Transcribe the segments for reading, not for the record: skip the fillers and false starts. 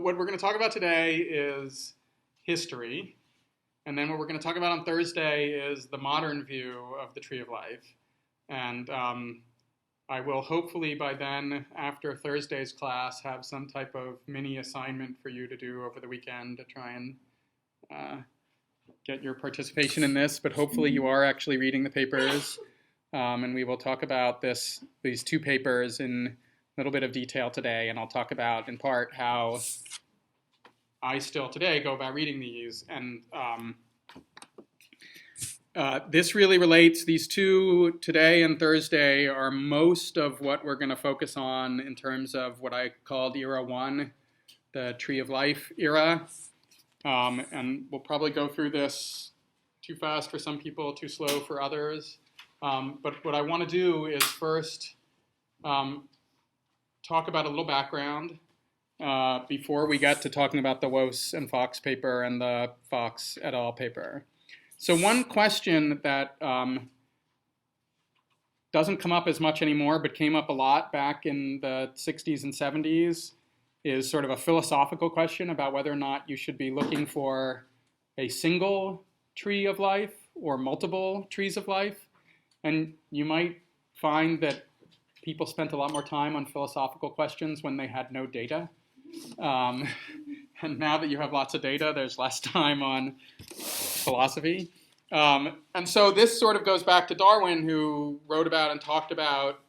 what we're going to talk about today is history. And then what we're going to talk about on Thursday is the modern view of the tree of life. And I will hopefully by then, after Thursday's class, have some type of mini assignment for you to do over the weekend to try and get your participation in this. But hopefully you are actually reading the papers. And we will talk about these two papers in a little bit of detail today. And I'll talk about, in part, how I still today go about reading these. And this really relates, these two, today and Thursday, are most of what we're going to focus on in terms of what I called Era 1, the Tree of Life era. And we'll probably go through this too fast for some people, too slow for others. But what I want to do is first talk about a little background before we get to talking about the Woese and Fox paper and the Fox et al. Paper. So one question that doesn't come up as much anymore, but came up a lot back in the 60s and 70s, is sort of a philosophical question about whether or not you should be looking for a single tree of life or multiple trees of life. And you might find that people spent a lot more time on philosophical questions when they had no data. And now that you have lots of data, there's less time on philosophy. And so this sort of goes back to Darwin, who wrote about and talked about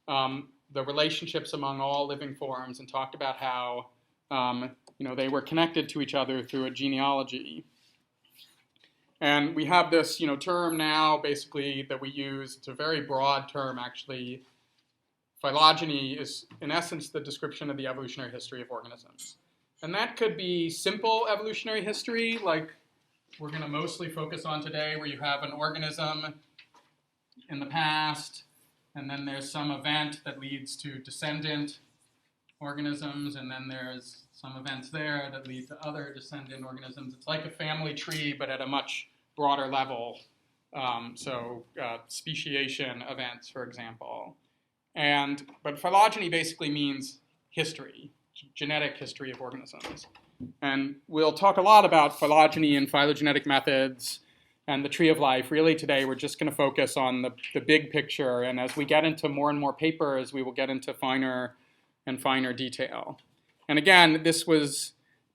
the relationships among all living forms and talked about how they were connected to each other through a genealogy. And we have this term now basically that we use. It's a very broad term, actually. Phylogeny is, in essence, the description of the evolutionary history of organisms. And that could be simple evolutionary history, like we're going to mostly focus on today, where you have an organism in the past, and then there's some event that leads to descendant organisms, and then there's some events there that lead to other descendant organisms. It's like a family tree, but at a much broader level. Speciation events, for example. But phylogeny basically means history, genetic history of organisms. And we'll talk a lot about phylogeny and phylogenetic methods and the tree of life. Really today we're just going to focus on the big picture. And as we get into more and more papers, we will get into finer and finer detail. And again,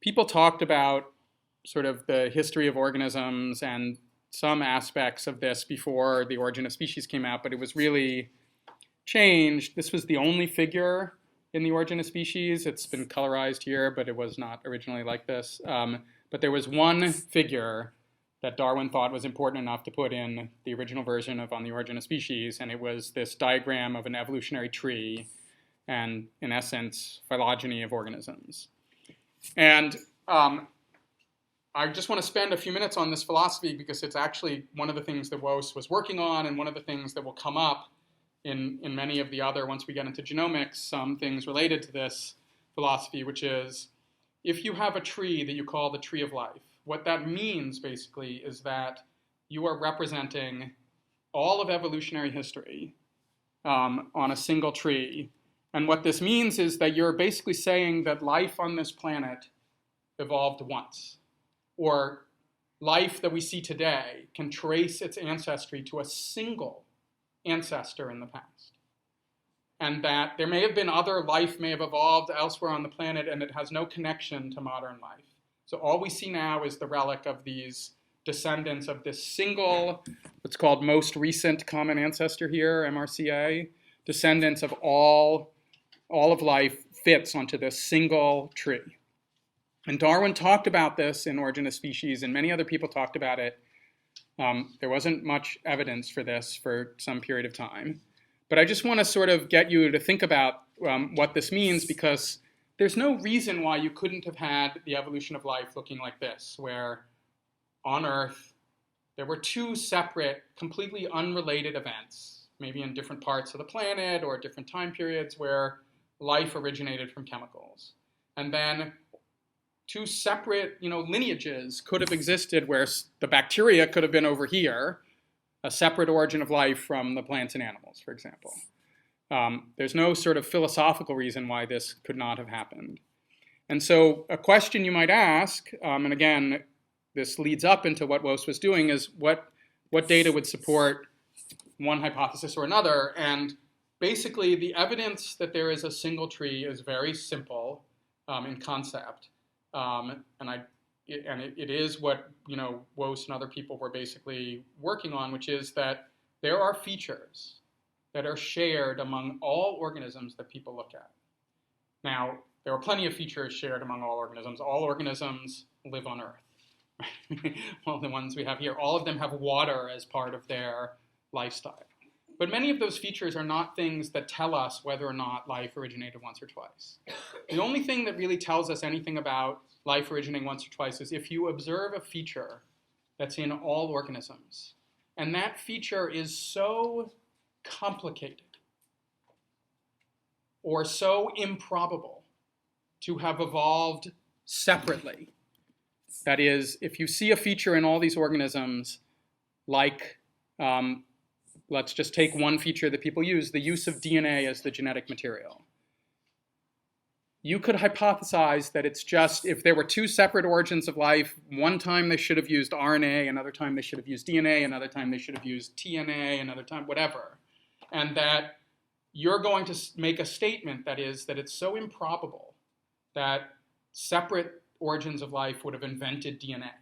people talked about sort of the history of organisms and some aspects of this before The Origin of Species came out, but it was really changed. This was the only figure in The Origin of Species. It's been colorized here, but it was not originally like this. But there was one figure that Darwin thought was important enough to put in the original version of On the Origin of Species, and it was this diagram of an evolutionary tree and, in essence, phylogeny of organisms. And I just want to spend a few minutes on this philosophy because it's actually one of the things that Woese was working on and one of the things that will come up in many of the other, once we get into genomics, some things related to this philosophy, which is if you have a tree that you call the tree of life, what that means basically is that you are representing all of evolutionary history on a single tree. And what this means is that you're basically saying that life on this planet evolved once, or life that we see today can trace its ancestry to a single ancestor in the past. And that there may have been other life may have evolved elsewhere on the planet and it has no connection to modern life. So all we see now is the relic of these descendants of this single, what's called most recent common ancestor here, MRCA, descendants of all of life fits onto this single tree. And Darwin talked about this in Origin of Species, and many other people talked about it. There wasn't much evidence for this for some period of time. But I just want to sort of get you to think about what this means, because there's no reason why you couldn't have had the evolution of life looking like this, where on Earth there were two separate, completely unrelated events, maybe in different parts of the planet or different time periods, where life originated from chemicals. And then two separate lineages could have existed where the bacteria could have been over here, a separate origin of life from the plants and animals, for example. There's no sort of philosophical reason why this could not have happened. And so a question you might ask, and again, this leads up into what Woese was doing, is what data would support one hypothesis or another? And basically, the evidence that there is a single tree is very simple in concept, and it is what Woese and other people were basically working on, which is that there are features that are shared among all organisms that people look at. Now, there are plenty of features shared among all organisms. All organisms live on Earth. Well, the ones we have here, all of them have water as part of their lifestyle. But many of those features are not things that tell us whether or not life originated once or twice. The only thing that really tells us anything about life originating once or twice is if you observe a feature that's in all organisms, and that feature is so complicated or so improbable to have evolved separately. That is, if you see a feature in all these organisms, like, let's just take one feature that people use, the use of DNA as the genetic material. You could hypothesize that it's just, if there were two separate origins of life, one time they should have used RNA, another time they should have used DNA, another time they should have used TNA, another time whatever. And that you're going to make a statement that is that it's so improbable that separate origins of life would have invented DNA,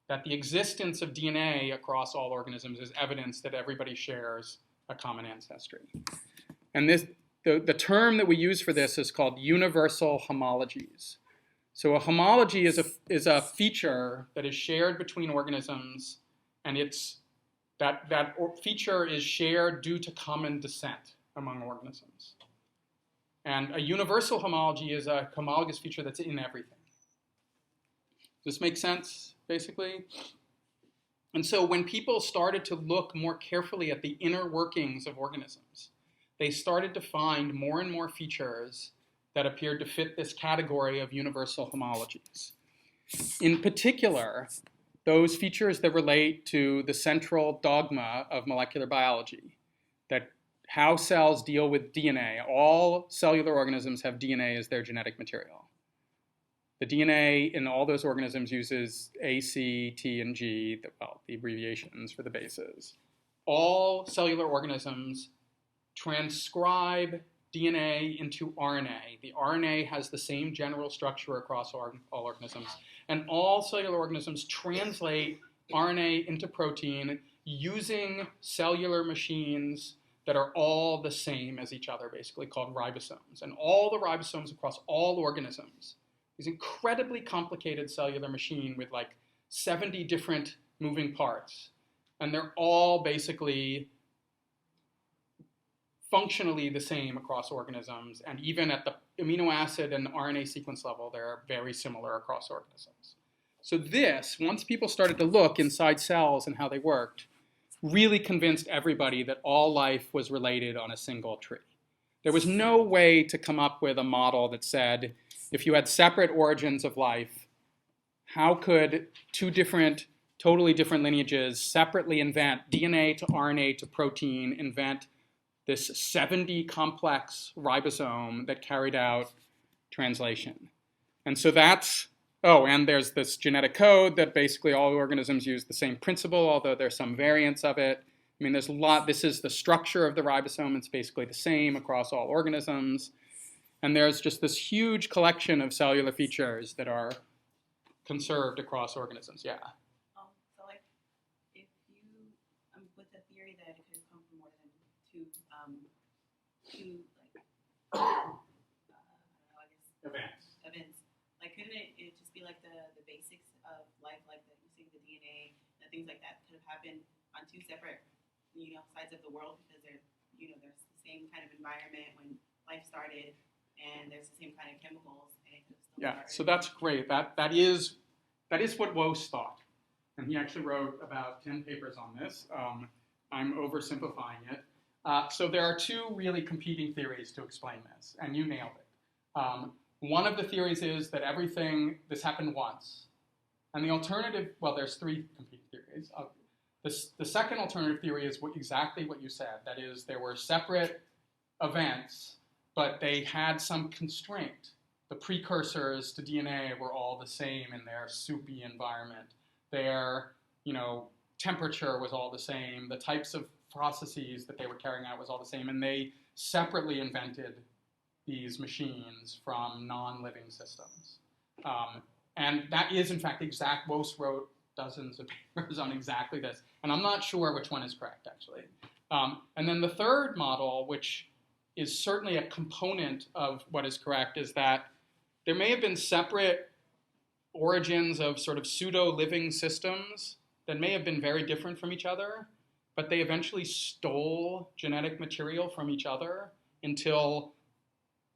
that the existence of DNA across all organisms is evidence that everybody shares a common ancestry. And the term that we use for this is called universal homologies. So a homology is a feature that is shared between organisms, and that feature is shared due to common descent among organisms. And a universal homology is a homologous feature that's in everything. Does this make sense, basically? And so when people started to look more carefully at the inner workings of organisms, they started to find more and more features that appeared to fit this category of universal homologies. In particular, those features that relate to the central dogma of molecular biology, that how cells deal with DNA. All cellular organisms have DNA as their genetic material. The DNA in all those organisms uses A, C, T, and G, the abbreviations for the bases. All cellular organisms transcribe DNA into RNA. The RNA has the same general structure across all organisms. And all cellular organisms translate RNA into protein using cellular machines that are all the same as each other, basically called ribosomes. And all the ribosomes across all organisms, this incredibly complicated cellular machine with like 70 different moving parts. And they're all basically functionally the same across organisms. And even at the amino acid and RNA sequence level, they're very similar across organisms. So this, once people started to look inside cells and how they worked, really convinced everybody that all life was related on a single tree. There was no way to come up with a model that said, if you had separate origins of life, how could two totally different lineages separately invent DNA to RNA to protein, invent this 70 complex ribosome that carried out translation? And so that's, and there's this genetic code that basically all organisms use the same principle, although there's some variants of it. I mean, there's a lot. This is the structure of the ribosome. It's basically the same across all organisms. And there's just this huge collection of cellular features that are conserved across organisms. Yeah? So like, if you, with the theory that it could come from more than two events, like couldn't it just be like the basics of life, like the using the DNA and things like that could have happened on two separate, sides of the world, because there's the same kind of environment when life started, and there's the same kind of chemicals, and it could have still started. So that's great. That is what Woese thought, and he actually wrote about 10 papers on this. I'm oversimplifying it. So there are two really competing theories to explain this, and you nailed it. One of the theories is that this happened once. And the alternative, there's three competing theories. The second alternative theory is exactly what you said. That is, there were separate events, but they had some constraint the precursors to DNA were all the same in their soupy environment. Their, temperature was all the same. The types of processes that they were carrying out was all the same, and they separately invented these machines from non-living systems. And that is, in fact, Woese wrote dozens of papers on exactly this. And I'm not sure which one is correct, actually. And then the third model, which is certainly a component of what is correct, is that there may have been separate origins of sort of pseudo-living systems that may have been very different from each other, but they eventually stole genetic material from each other until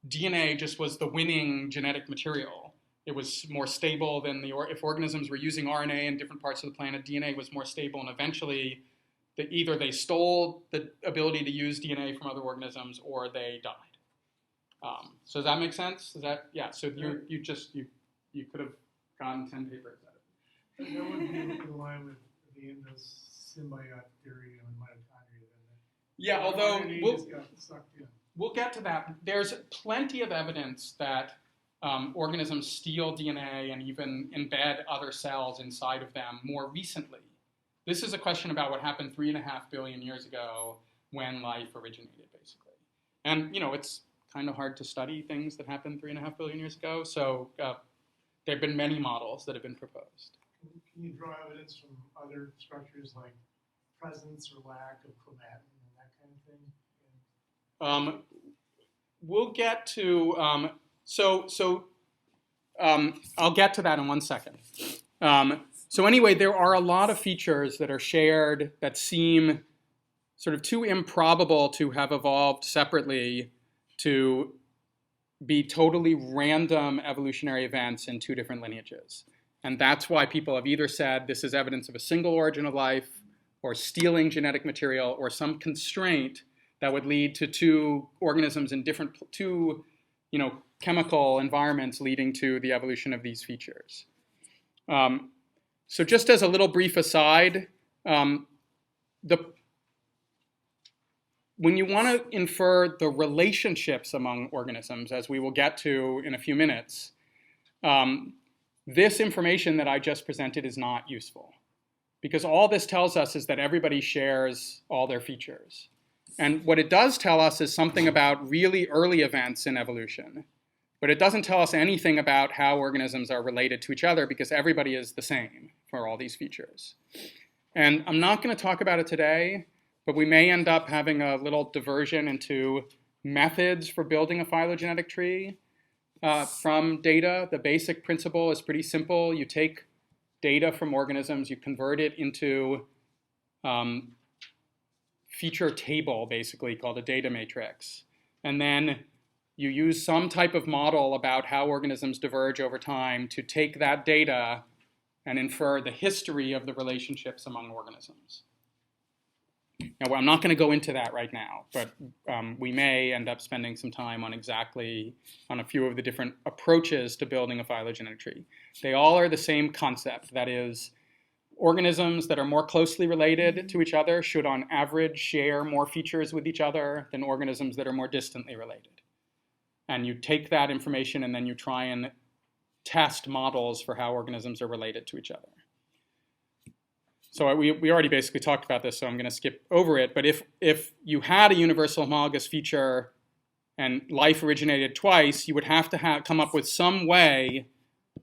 DNA just was the winning genetic material. It was more stable than if organisms were using RNA in different parts of the planet, DNA was more stable, and eventually either they stole the ability to use DNA from other organisms or they died. So does that make sense? Yeah, so you could have gotten 10 papers out of it. That would be in line with the endosymbiote theory on mitochondria. Yeah, although Sucked in. We'll get to that. There's plenty of evidence that organisms steal DNA and even embed other cells inside of them more recently. This is a question about what happened 3.5 billion years ago when life originated, basically. And, it's kind of hard to study things that happened 3.5 billion years ago, so there have been many models that have been proposed. Can you draw evidence from other structures like presence or lack of chromatin and that kind of thing? We'll get to, I'll get to that in 1 second. So anyway, there are a lot of features that are shared that seem sort of too improbable to have evolved separately to be totally random evolutionary events in two different lineages. And that's why people have either said this is evidence of a single origin of life, or stealing genetic material, or some constraint that would lead to two organisms in two chemical environments leading to the evolution of these features. So just as a little brief aside, when you want to infer the relationships among organisms, as we will get to in a few minutes, this information that I just presented is not useful. Because all this tells us is that everybody shares all their features. And what it does tell us is something about really early events in evolution. But it doesn't tell us anything about how organisms are related to each other, because everybody is the same for all these features. And I'm not going to talk about it today, but we may end up having a little diversion into methods for building a phylogenetic tree from data. The basic principle is pretty simple. You take data from organisms, you convert it into feature table, basically, called a data matrix. And then you use some type of model about how organisms diverge over time to take that data and infer the history of the relationships among organisms. Now, I'm not going to go into that right now, but we may end up spending some time on a few of the different approaches to building a phylogenetic tree. They all are the same concept. That is, organisms that are more closely related to each other should on average share more features with each other than organisms that are more distantly related. And you take that information and then you try and test models for how organisms are related to each other. So we already basically talked about this, so I'm going to skip over it. But if you had a universal homologous feature and life originated twice, you would have to come up with some way,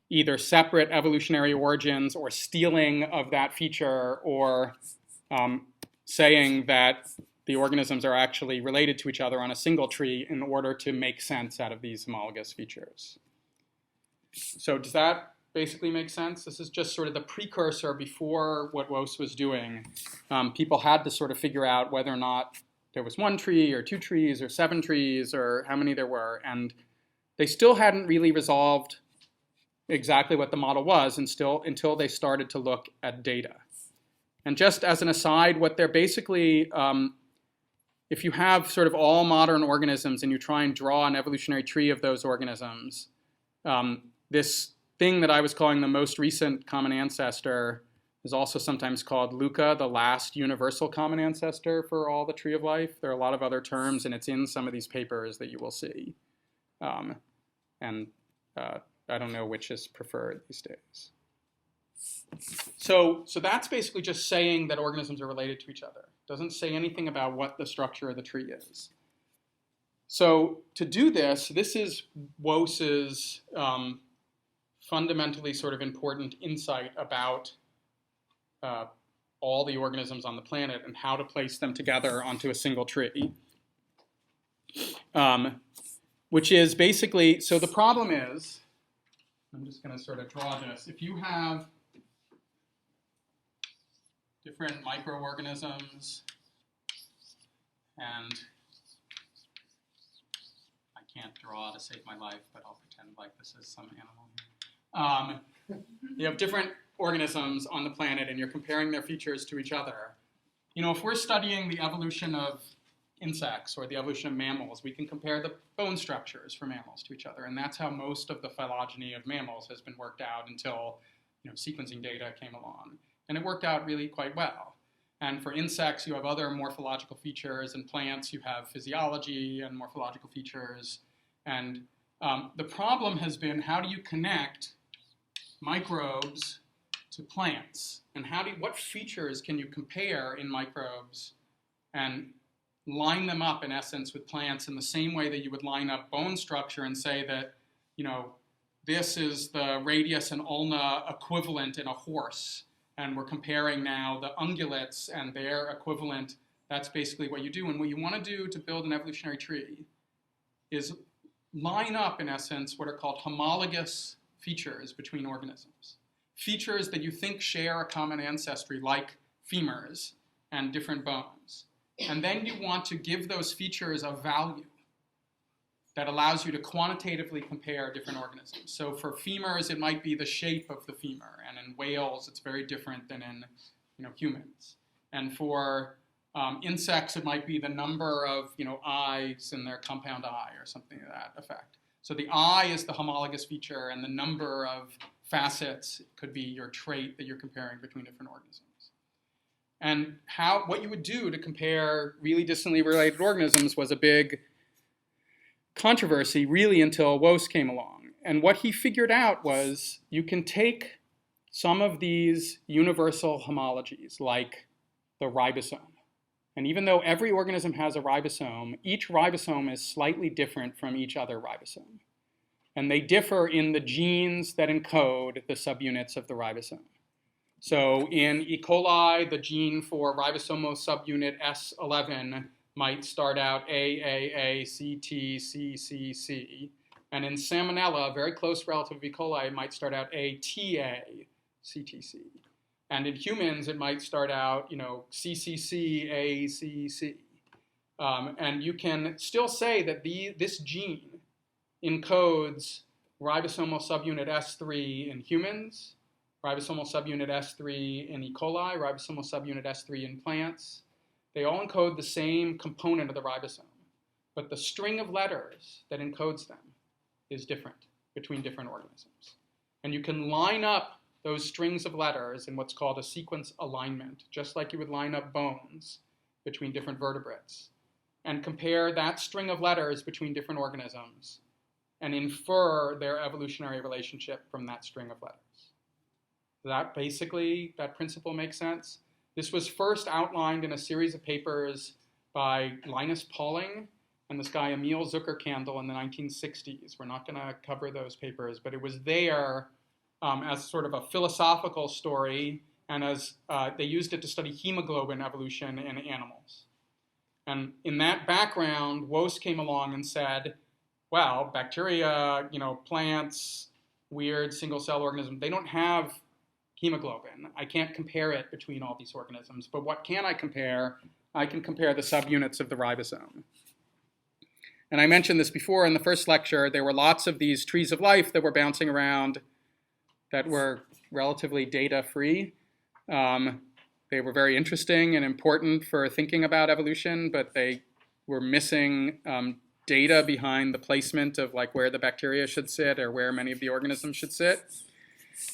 either separate evolutionary origins or stealing of that feature, or saying that the organisms are actually related to each other on a single tree in order to make sense out of these homologous features. So does that basically make sense? This is just sort of the precursor before what Woese was doing. People had to sort of figure out whether or not there was one tree or two trees or 7 trees or how many there were. And they still hadn't really resolved exactly what the model was until they started to look at data. And just as an aside, what they're basically, if you have sort of all modern organisms and you try and draw an evolutionary tree of those organisms, this thing that I was calling the most recent common ancestor is also sometimes called LUCA, the last universal common ancestor for all the tree of life. There are a lot of other terms, and it's in some of these papers that you will see. And I don't know which is preferred these days. So that's basically just saying that organisms are related to each other. It doesn't say anything about what the structure of the tree is. So to do this, this is Wose's fundamentally sort of important insight about all the organisms on the planet and how to place them together onto a single tree. Which is basically, so the problem is, I'm just going to sort of draw this. If you have different microorganisms, and I can't draw to save my life, but I'll pretend like this is some animal here. You have different organisms on the planet, and you're comparing their features to each other. You know, if we're studying the evolution of insects or the evolution of mammals, we can compare the bone structures for mammals to each other, and that's how most of the phylogeny of mammals has been worked out until, you know, sequencing data came along. And it worked out really quite well. And for insects, you have other morphological features. In plants, you have physiology and morphological features. And the problem has been, how do you connect microbes to plants? And what features can you compare in microbes and line them up, in essence, with plants in the same way that you would line up bone structure and say that, you know, this is the radius and ulna equivalent in a horse. And we're comparing now the ungulates and their equivalent. That's basically what you do. And what you want to do to build an evolutionary tree is line up, in essence, what are called homologous features between organisms. Features that you think share a common ancestry, like femurs and different bones. And then you want to give those features a value that allows you to quantitatively compare different organisms. So for femurs, it might be the shape of the femur, and in whales, it's very different than in, you know, humans. And for insects, it might be the number of, you know, eyes in their compound eye or something to that effect. So the eye is the homologous feature, and the number of facets could be your trait that you're comparing between different organisms. And what you would do to compare really distantly related organisms was a big controversy, really, until Wose came along. And what he figured out was you can take some of these universal homologies, like the ribosome. And even though every organism has a ribosome, each ribosome is slightly different from each other ribosome. And they differ in the genes that encode the subunits of the ribosome. So in E. coli, the gene for ribosomal subunit S11 might start out AAACTCCC. And in Salmonella, a very close relative of E. coli, it might start out ATACTC. And in humans, it might start out, you know, CCCACC. And you can still say that this gene encodes ribosomal subunit S3 in humans, ribosomal subunit S3 in E. coli, ribosomal subunit S3 in plants. They all encode the same component of the ribosome, but the string of letters that encodes them is different between different organisms. And you can line up those strings of letters in what's called a sequence alignment, just like you would line up bones between different vertebrates, and compare that string of letters between different organisms and infer their evolutionary relationship from that string of letters. That principle makes sense. This was first outlined in a series of papers by Linus Pauling and this guy Emil Zuckerkandl in the 1960s. We're not going to cover those papers, but it was there as sort of a philosophical story, and as they used it to study hemoglobin evolution in animals. And in that background, Wose came along and said, well, bacteria, you know, plants, weird single-cell organisms, they don't have hemoglobin. I can't compare it between all these organisms. But what can I compare? I can compare the subunits of the ribosome. And I mentioned this before in the first lecture. There were lots of these trees of life that were bouncing around that were relatively data-free. They were very interesting and important for thinking about evolution, but they were missing data behind the placement of like where the bacteria should sit or where many of the organisms should sit.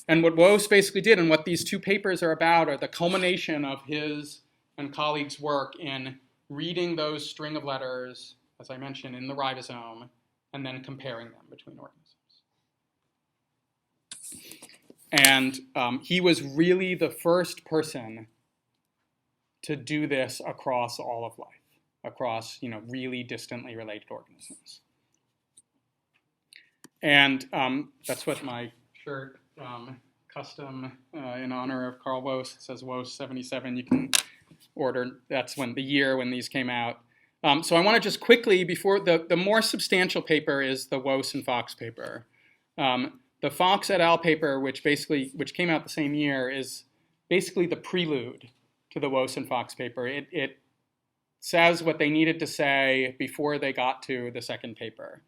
And what Wose basically did, and what these two papers are about, are the culmination of his and colleagues' work in reading those string of letters, as I mentioned, in the ribosome, and then comparing them between organisms. And he was really the first person to do this across all of life, across really distantly related organisms. And that's what my shirt, custom in honor of Carl Woese, it says Woese 77. You can order, that's the year when these came out. So I want to just quickly, before the more substantial paper is the Woese and Fox paper. The Fox et al. Paper, which came out the same year, is basically the prelude to the Woese and Fox paper. It says what they needed to say before they got to the second paper.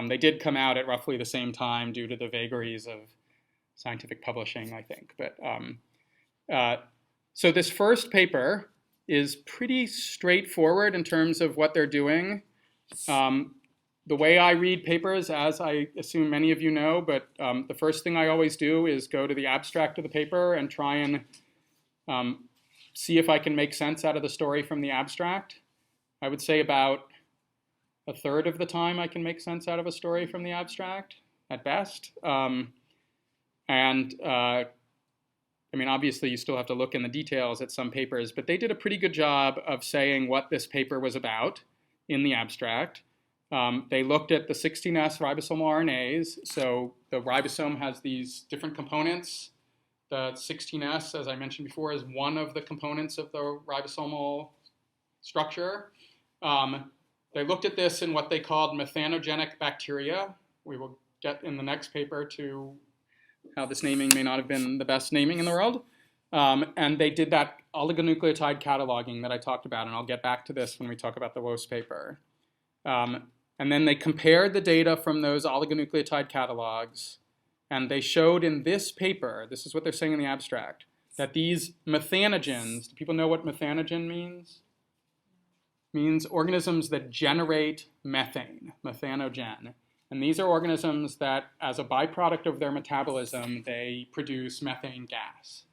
They did come out at roughly the same time due to the vagaries of scientific publishing, I think. But so this first paper is pretty straightforward in terms of what they're doing. The way I read papers, as I assume many of you know, but the first thing I always do is go to the abstract of the paper and try and see if I can make sense out of the story from the abstract. I would say about a third of the time I can make sense out of a story from the abstract, at best. I mean, obviously, you still have to look in the details at some papers, but they did a pretty good job of saying what this paper was about in the abstract. They looked at the 16S ribosomal RNAs. So the ribosome has these different components. The 16S, as I mentioned before, is one of the components of the ribosomal structure. They looked at this in what they called methanogenic bacteria. We will get in the next paper to how this naming may not have been the best naming in the world. And they did that oligonucleotide cataloging that I talked about, and I'll get back to this when we talk about the Woese paper. And then they compared the data from those oligonucleotide catalogs, and they showed in this paper, this is what they're saying in the abstract, that these methanogens, do people know what methanogen means? It means organisms that generate methane, methanogen. And these are organisms that, as a byproduct of their metabolism, they produce methane gas.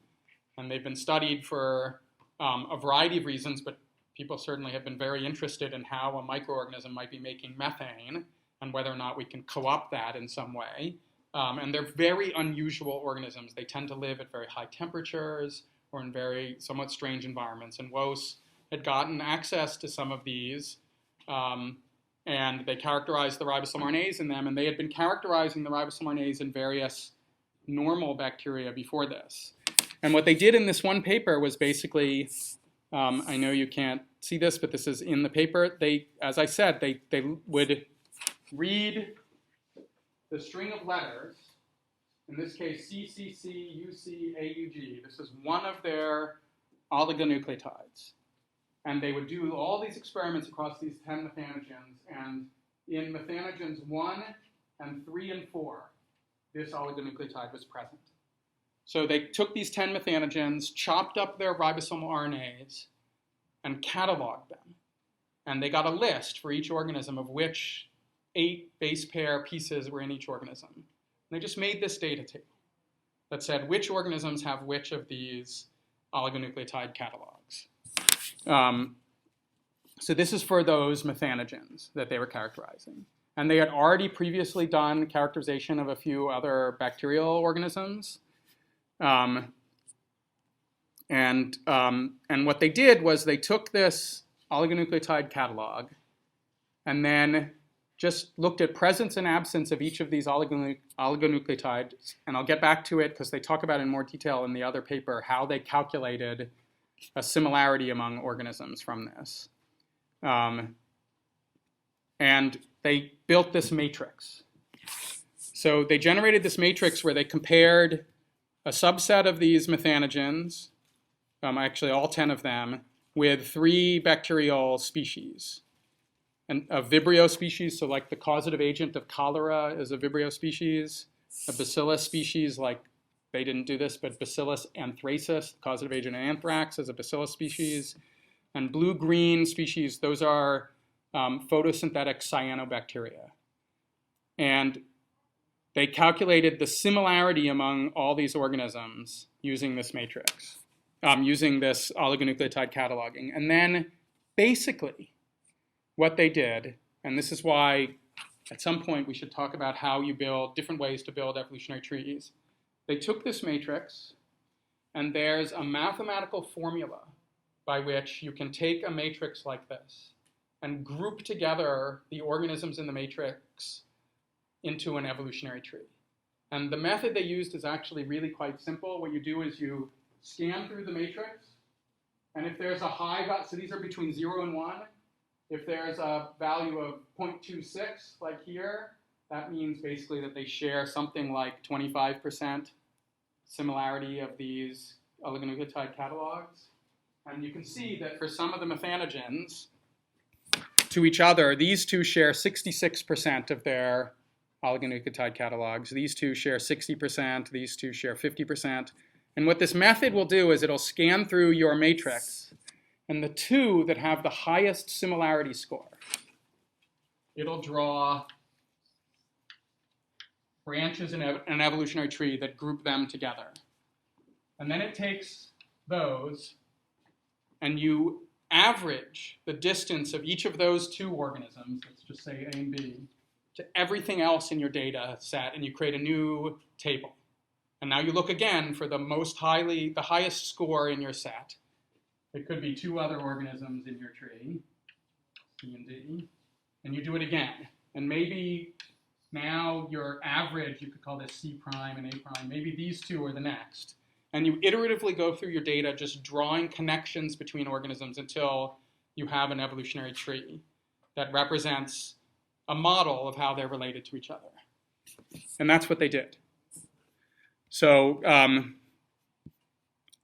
And they've been studied for a variety of reasons, but people certainly have been very interested in how a microorganism might be making methane and whether or not we can co-opt that in some way. And they're very unusual organisms. They tend to live at very high temperatures or in very somewhat strange environments. And Woese had gotten access to some of these, and they characterized the ribosomal RNAs in them, and they had been characterizing the ribosomal RNAs in various normal bacteria before this. And what they did in this one paper was basically, I know you can't see this, but this is in the paper. They, as I said, they would read the string of letters, in this case CCC, UC, AUG. This is one of their oligonucleotides. And they would do all these experiments across these 10 methanogens. And in methanogens 1 and 3 and 4, this oligonucleotide was present. So they took these 10 methanogens, chopped up their ribosomal RNAs, and cataloged them. And they got a list for each organism of which 8 base pair pieces were in each organism. And they just made this data table that said which organisms have which of these oligonucleotide catalogs. So this is for those methanogens that they were characterizing. And they had already previously done characterization of a few other bacterial organisms. And what they did was they took this oligonucleotide catalog and then just looked at presence and absence of each of these oligonucleotides. And I'll get back to it because they talk about in more detail in the other paper how they calculated a similarity among organisms from this. And they built this matrix. So they generated this matrix where they compared a subset of these methanogens, actually all 10 of them, with 3 bacterial species. And a Vibrio species, so like the causative agent of cholera is a Vibrio species. A Bacillus species, like they didn't do this, but Bacillus anthracis, the causative agent of anthrax, is a Bacillus species. And blue-green species, those are photosynthetic cyanobacteria. And they calculated the similarity among all these organisms using this matrix, using this oligonucleotide cataloging. And then basically what they did, and this is why at some point we should talk about how you build different ways to build evolutionary trees. they took this matrix, and there's a mathematical formula by which you can take a matrix like this and group together the organisms in the matrix into an evolutionary tree. And the method they used is actually really quite simple. What you do is you scan through the matrix, and if there's a high value, so these are between 0 and 1, if there's a value of 0.26, like here, that means basically that they share something like 25% similarity of these oligonucleotide catalogs. And you can see that for some of the methanogens to each other, these two share 66% of their oligonucleotide catalogs. These two share 60%, these two share 50%. And what this method will do is it'll scan through your matrix, and the two that have the highest similarity score, it'll draw branches in an evolutionary tree that group them together. And then it takes those, and you average the distance of each of those two organisms, let's just say A and B, to everything else in your data set, and you create a new table. And now you look again for the highest score in your set. It could be two other organisms in your tree, C and D, and you do it again. And maybe now your average, you could call this C prime and A prime, maybe these two are the next. And you iteratively go through your data just drawing connections between organisms until you have an evolutionary tree that represents a model of how they're related to each other. And that's what they did. So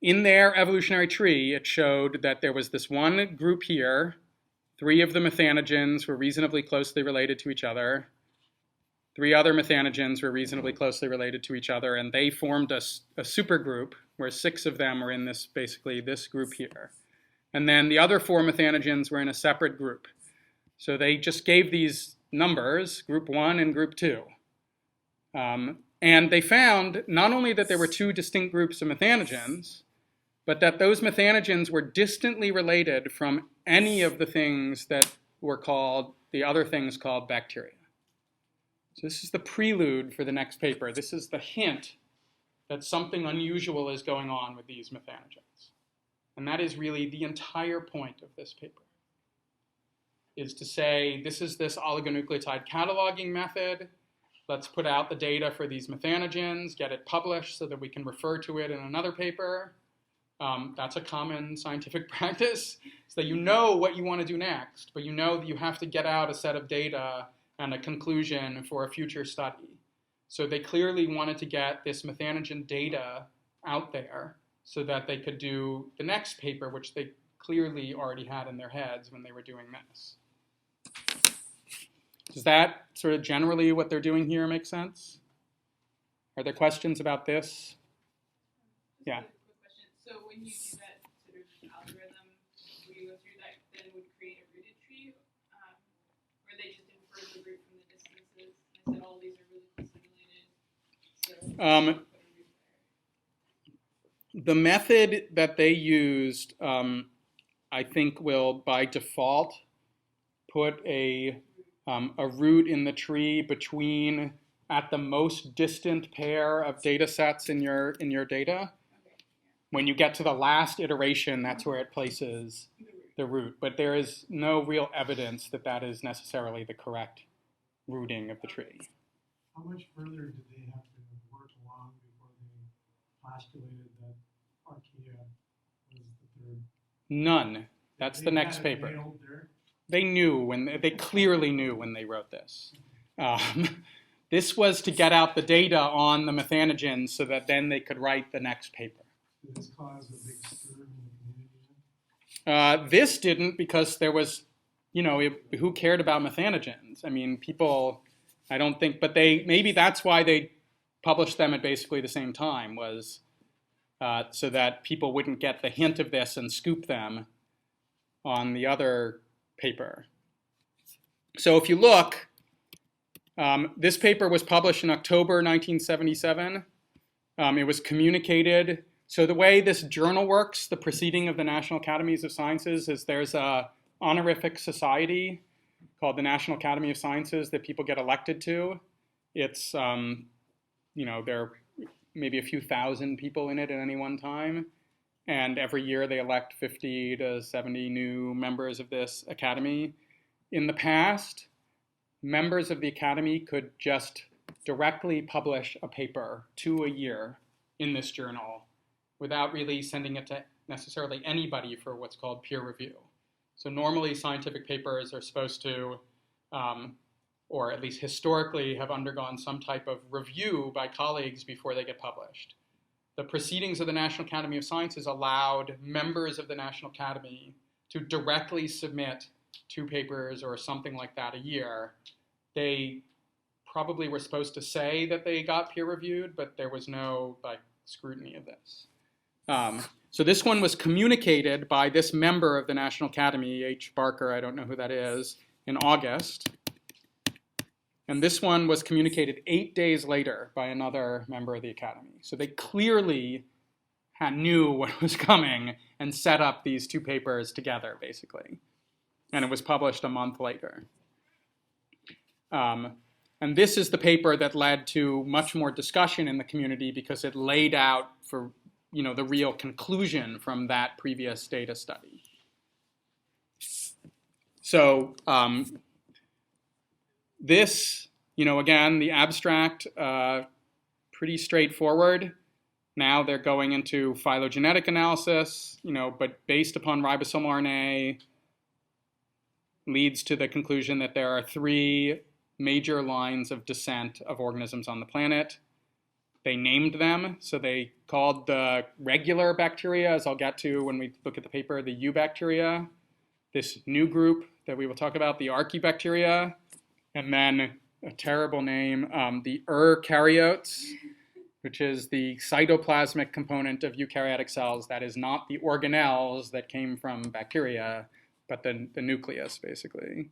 in their evolutionary tree, it showed that there was this one group here. 3 of the methanogens were reasonably closely related to each other. 3 other methanogens were reasonably closely related to each other, and they formed a supergroup where 6 of them were in this group here. And then the other 4 methanogens were in a separate group. So they just gave these numbers, group 1 and group 2. And they found not only that there were 2 distinct groups of methanogens, but that those methanogens were distantly related from any of the things that were called, the other things called bacteria. So this is the prelude for the next paper. This is the hint that something unusual is going on with these methanogens. And that is really the entire point of this paper, is to say this is this oligonucleotide cataloging method. Let's put out the data for these methanogens, get it published so that we can refer to it in another paper. That's a common scientific practice, so that you know what you want to do next, but you know that you have to get out a set of data and a conclusion for a future study. So they clearly wanted to get this methanogen data out there so that they could do the next paper, which they clearly already had in their heads when they were doing this. Does that sort of generally what they're doing here make sense? Are there questions about this? Yeah. Quick question. So when you do that sort of algorithm, where you go through that, then would create a rooted tree, or they just infer the root from the distances? I said all these are really closely related. So the method that they used, I think, will by default put a root in the tree between at the most distant pair of data sets in your data. When you get to the last iteration, that's where it places the root. But there is no real evidence that that is necessarily the correct rooting of the tree. How much further did they have to work along before they postulated that archaea was the third? None. That's the next paper. They clearly knew when they wrote this. This was to get out the data on the methanogens so that then they could write the next paper. Did this cause a big stir in the community? This didn't, because there was, who cared about methanogens? I mean, people, I don't think, but maybe that's why they published them at basically the same time, was so that people wouldn't get the hint of this and scoop them on the other paper. So if you look, this paper was published in October 1977. It was communicated. So the way this journal works, the proceeding of the National Academies of Sciences, is there's a honorific society called the National Academy of Sciences that people get elected to. It's, they're maybe a few thousand people in it at any one time. And every year they elect 50 to 70 new members of this academy. In the past, members of the academy could just directly publish a paper 2 a year in this journal without really sending it to necessarily anybody for what's called peer review. So normally scientific papers are supposed to, or at least historically, have undergone some type of review by colleagues before they get published. The Proceedings of the National Academy of Sciences allowed members of the National Academy to directly submit 2 papers or something like that a year. They probably were supposed to say that they got peer reviewed, but there was no scrutiny of this. So this one was communicated by this member of the National Academy, H. Barker, I don't know who that is, in August. And this one was communicated 8 days later by another member of the Academy. So they clearly knew what was coming and set up these 2 papers together, basically. And it was published a month later. And this is the paper that led to much more discussion in the community because it laid out for the real conclusion from that previous data study. So this, again, the abstract, pretty straightforward. Now they're going into phylogenetic analysis, but based upon ribosomal RNA, leads to the conclusion that there are 3 major lines of descent of organisms on the planet. They named them, so they called the regular bacteria, as I'll get to when we look at the paper, the eubacteria. This new group that we will talk about, the archaebacteria, and then a terrible name, the eukaryotes, which is the cytoplasmic component of eukaryotic cells. That is not the organelles that came from bacteria, but the nucleus, basically.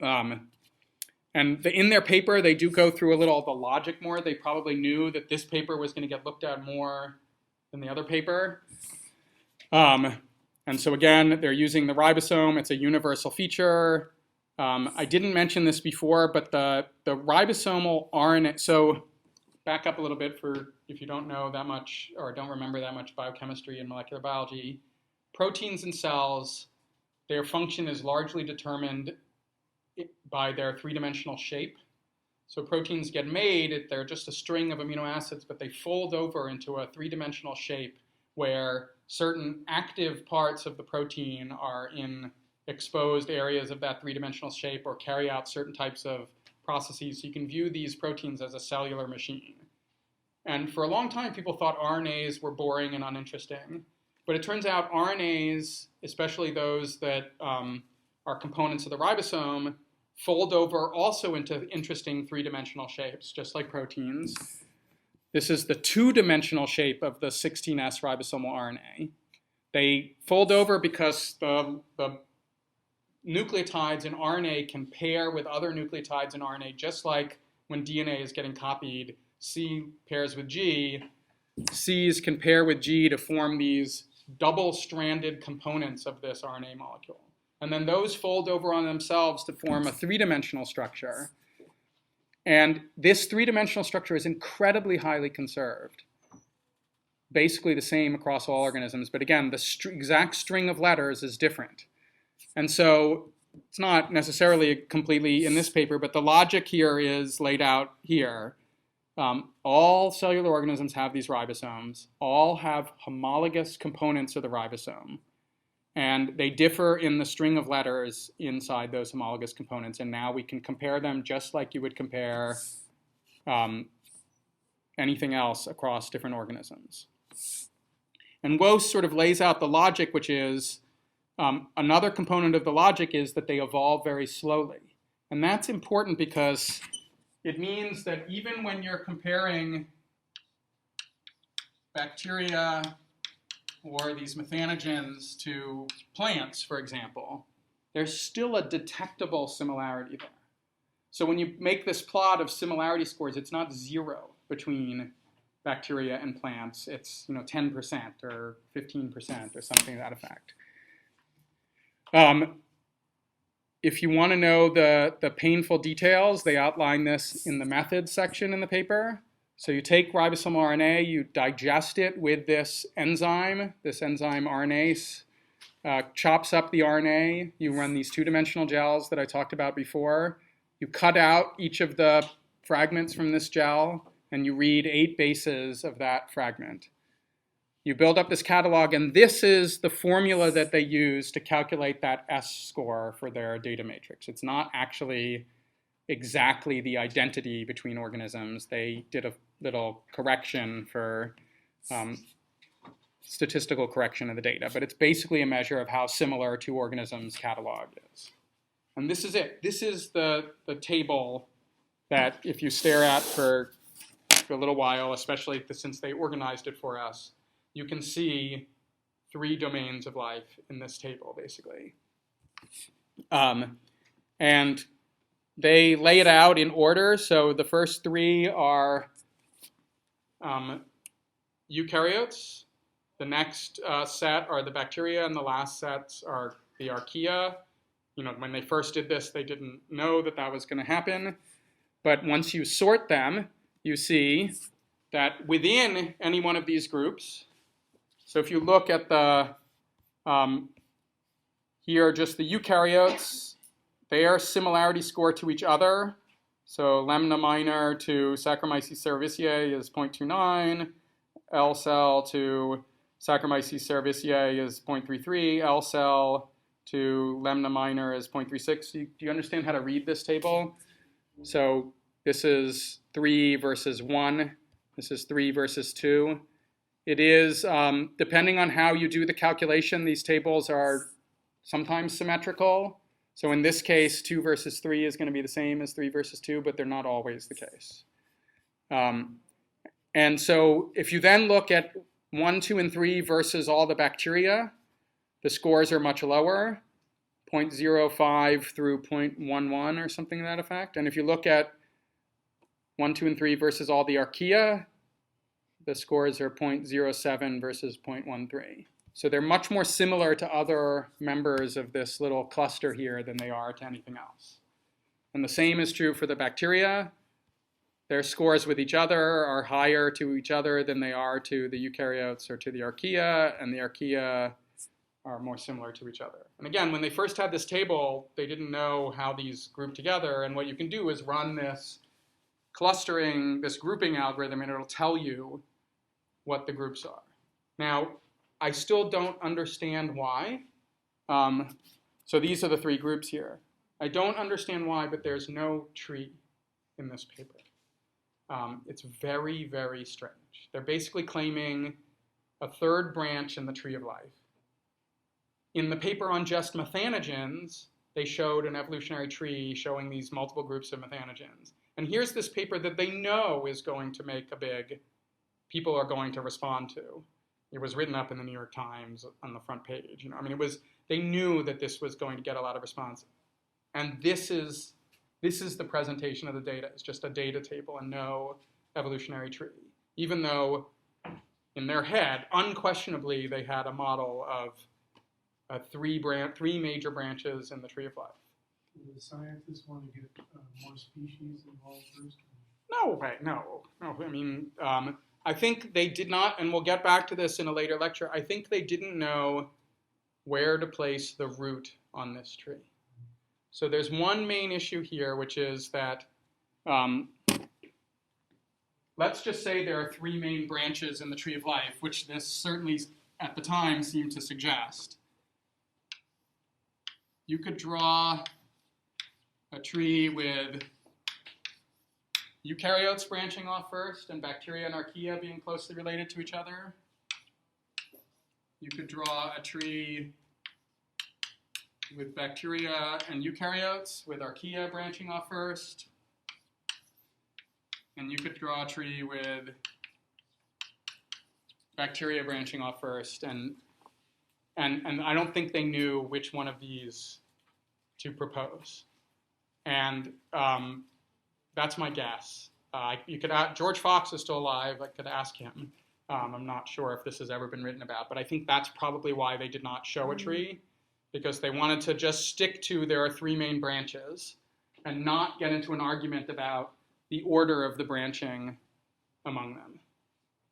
And in their paper, they do go through a little of the logic more. They probably knew that this paper was going to get looked at more than the other paper. And so again, they're using the ribosome. It's a universal feature. I didn't mention this before, but the ribosomal RNA, so back up a little bit for if you don't know that much or don't remember that much biochemistry and molecular biology. Proteins in cells, their function is largely determined by their 3-dimensional shape. So proteins get made, they're just a string of amino acids, but they fold over into a 3-dimensional shape where certain active parts of the protein are in exposed areas of that 3-dimensional shape or carry out certain types of processes. So you can view these proteins as a cellular machine. And for a long time, people thought RNAs were boring and uninteresting. But it turns out RNAs, especially those that are components of the ribosome, fold over also into interesting 3-dimensional shapes, just like proteins. This is the 2-dimensional shape of the 16S ribosomal RNA. They fold over because the nucleotides in RNA can pair with other nucleotides in RNA, just like when DNA is getting copied, C pairs with G. C's can pair with G to form these double-stranded components of this RNA molecule. And then those fold over on themselves to form a 3-dimensional structure. And this 3-dimensional structure is incredibly highly conserved. Basically the same across all organisms, but again, the exact string of letters is different. And so it's not necessarily completely in this paper, but the logic here is laid out here. All cellular organisms have these ribosomes, all have homologous components of the ribosome. And they differ in the string of letters inside those homologous components. And now we can compare them just like you would compare anything else across different organisms. And Woese sort of lays out the logic, which is another component of the logic is that they evolve very slowly. And that's important because it means that even when you're comparing bacteria or these methanogens to plants, for example, there's still a detectable similarity there. So when you make this plot of similarity scores, it's not 0 between bacteria and plants. It's 10% or 15% or something to that effect. If you want to know the painful details, they outline this in the methods section in the paper. So you take ribosomal RNA, you digest it with this enzyme RNase, chops up the RNA. You run these two-dimensional gels that I talked about before. You cut out each of the fragments from this gel, and you read 8 bases of that fragment. You build up this catalog, and this is the formula that they use to calculate that S score for their data matrix. It's not actually exactly the identity between organisms. They did a little correction for statistical correction of the data, but it's basically a measure of how similar two organisms' catalog is. And this is it. This is the table that if you stare at for a little while, especially since they organized it for us, you can see 3 domains of life in this table, basically. And they lay it out in order. So the first 3 are eukaryotes. The next set are the bacteria, and the last sets are the archaea. When they first did this, they didn't know that that was going to happen. But once you sort them, you see that within any one of these groups, so if you look at the, here, just the eukaryotes, their similarity score to each other, so lemna minor to Saccharomyces cerevisiae is 0.29, L cell to Saccharomyces cerevisiae is 0.33, L cell to lemna minor is 0.36. Do you understand how to read this table? So this is 3 versus 1. This is 3 versus 2. It is, depending on how you do the calculation, these tables are sometimes symmetrical. So in this case, 2 versus 3 is going to be the same as 3 versus 2, but they're not always the case. And so if you then look at 1, 2, and 3 versus all the bacteria, the scores are much lower, 0.05 through 0.11 or something to that effect. And if you look at 1, 2, and 3 versus all the archaea, the scores are 0.07 versus 0.13. So they're much more similar to other members of this little cluster here than they are to anything else. And the same is true for the bacteria. Their scores with each other are higher to each other than they are to the eukaryotes or to the archaea, and the archaea are more similar to each other. And again, when they first had this table, they didn't know how these group together, and what you can do is run this clustering, this grouping algorithm, and it'll tell you what the groups are. Now, I still don't understand why. So these are the 3 groups here. I don't understand why, but there's no tree in this paper. It's very, very strange. They're basically claiming a 3rd branch in the tree of life. In the paper on just methanogens, they showed an evolutionary tree showing these multiple groups of methanogens. And here's this paper that they know is going to make people are going to respond to. It was written up in the New York Times on the front page. They knew that this was going to get a lot of response. And this is the presentation of the data. It's just a data table and no evolutionary tree. Even though in their head, unquestionably, they had a model of 3 major branches in the tree of life. Do the scientists want to get more species involved first? No way, no. I think they did not, and we'll get back to this in a later lecture, I think they didn't know where to place the root on this tree. So there's one main issue here, which is that, let's just say there are 3 main branches in the tree of life, which this certainly at the time seemed to suggest. You could draw a tree with eukaryotes branching off first and bacteria and archaea being closely related to each other. You could draw a tree with bacteria and eukaryotes with archaea branching off first. And you could draw a tree with bacteria branching off first. And I don't think they knew which one of these to propose. And that's my guess. George Fox is still alive. I could ask him. I'm not sure if this has ever been written about, but I think that's probably why they did not show a tree, because they wanted to just stick to there are 3 main branches and not get into an argument about the order of the branching among them.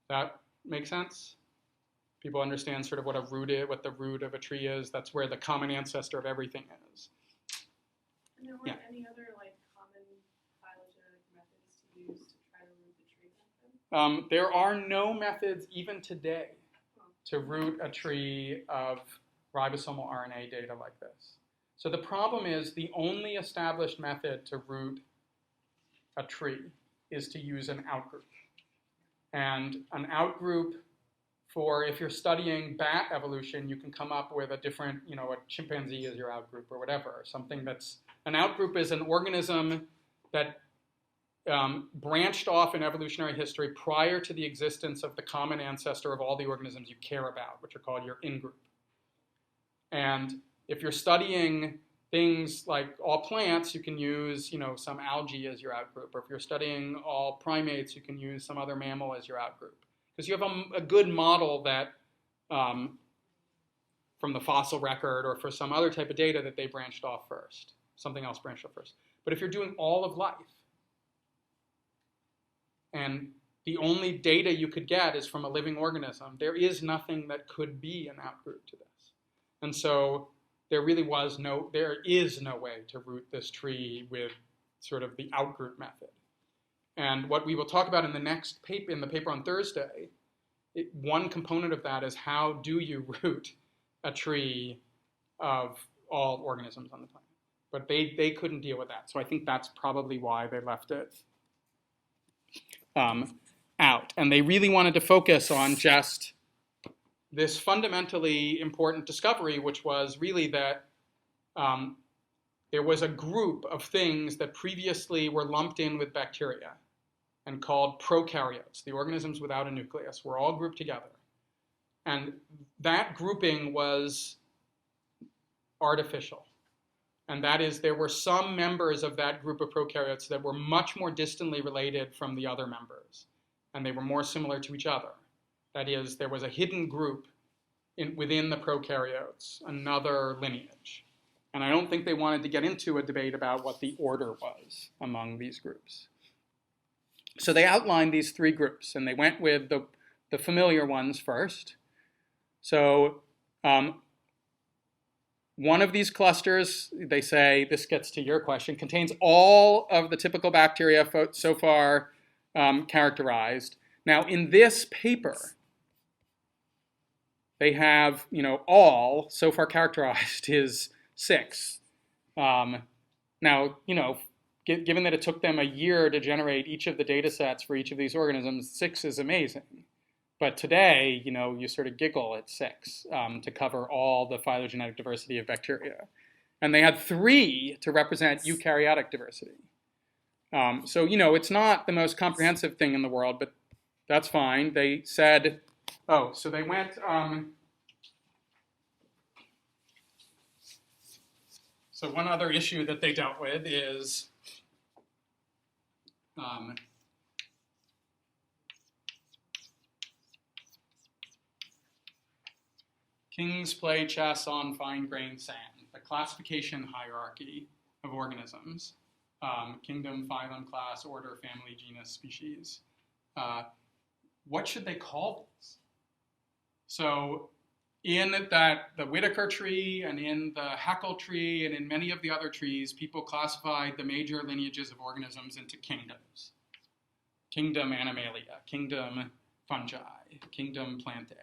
That makes sense? People understand sort of what the root of a tree is. That's where the common ancestor of everything is. And there weren't any other like common phylogenetic methods to use to try to root the tree then? There are no methods even today to root a tree of ribosomal RNA data like this. So the problem is the only established method to root a tree is to use an outgroup. And an outgroup for, if you're studying bat evolution, you can come up with a different, a chimpanzee is your outgroup or whatever. Something that's, an outgroup is an organism that branched off in evolutionary history prior to the existence of the common ancestor of all the organisms you care about, which are called your in-group. And if you're studying things like all plants, you can use some algae as your outgroup. Or if you're studying all primates, you can use some other mammal as your outgroup. Because you have a good model that, from the fossil record or for some other type of data that they branched off first. Something else branched off first. But if you're doing all of life, and the only data you could get is from a living organism, there is nothing that could be an outgroup to this. And so there is no way to root this tree with sort of the outgroup method. And what we will talk about in the next paper, in the paper on Thursday, one component of that is how do you root a tree of all organisms on the planet. But they couldn't deal with that. So I think that's probably why they left it out. And they really wanted to focus on just this fundamentally important discovery, which was really that there was a group of things that previously were lumped in with bacteria and called prokaryotes, the organisms without a nucleus, were all grouped together. And that grouping was artificial. And that is, there were some members of that group of prokaryotes that were much more distantly related from the other members. And they were more similar to each other. That is, there was a hidden group within the prokaryotes, another lineage. And I don't think they wanted to get into a debate about what the order was among these groups. So they outlined these three groups, and they went with the familiar ones first. So one of these clusters, they say, this gets to your question, contains all of the typical bacteria so far characterized. Now, in this paper, they have, all so far characterized is 6. Now, given that it took them a year to generate each of the data sets for each of these organisms, 6 is amazing. But today, you sort of giggle at 6 to cover all the phylogenetic diversity of bacteria. And they had 3 to represent eukaryotic diversity. So, it's not the most comprehensive thing in the world, but that's fine. They said, so they went, so one other issue that they dealt with is kings play chess on fine-grained sand, the classification hierarchy of organisms, kingdom, phylum, class, order, family, genus, species. What should they call this? So in the Whitaker tree and in the Haeckel tree and in many of the other trees, people classified the major lineages of organisms into kingdoms. Kingdom Animalia, kingdom fungi, kingdom Plantae.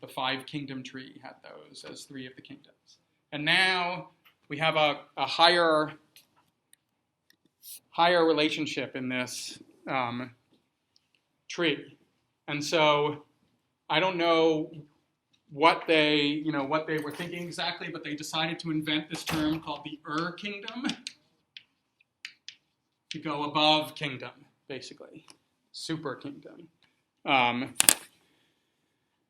The 5-kingdom tree had those as 3 of the kingdoms. And now we have a higher relationship in this tree. And so I don't know what they were thinking exactly, but they decided to invent this term called the urkingdom to go above kingdom, basically, super kingdom.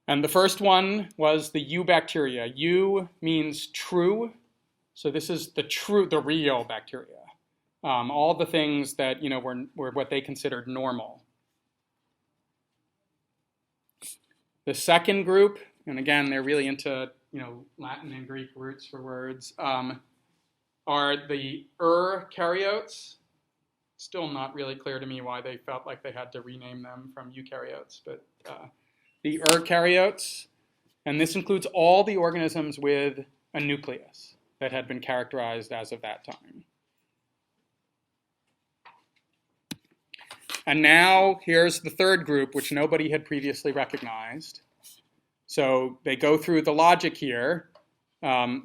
And the first one was the eubacteria. Eu means true, so this is the real bacteria. All the things that were what they considered normal. The second group, and again, they're really into Latin and Greek roots for words, are the eukaryotes. Still not really clear to me why they felt like they had to rename them from eukaryotes, but the eukaryotes, and this includes all the organisms with a nucleus that had been characterized as of that time. And now here's the third group, which nobody had previously recognized. So they go through the logic here that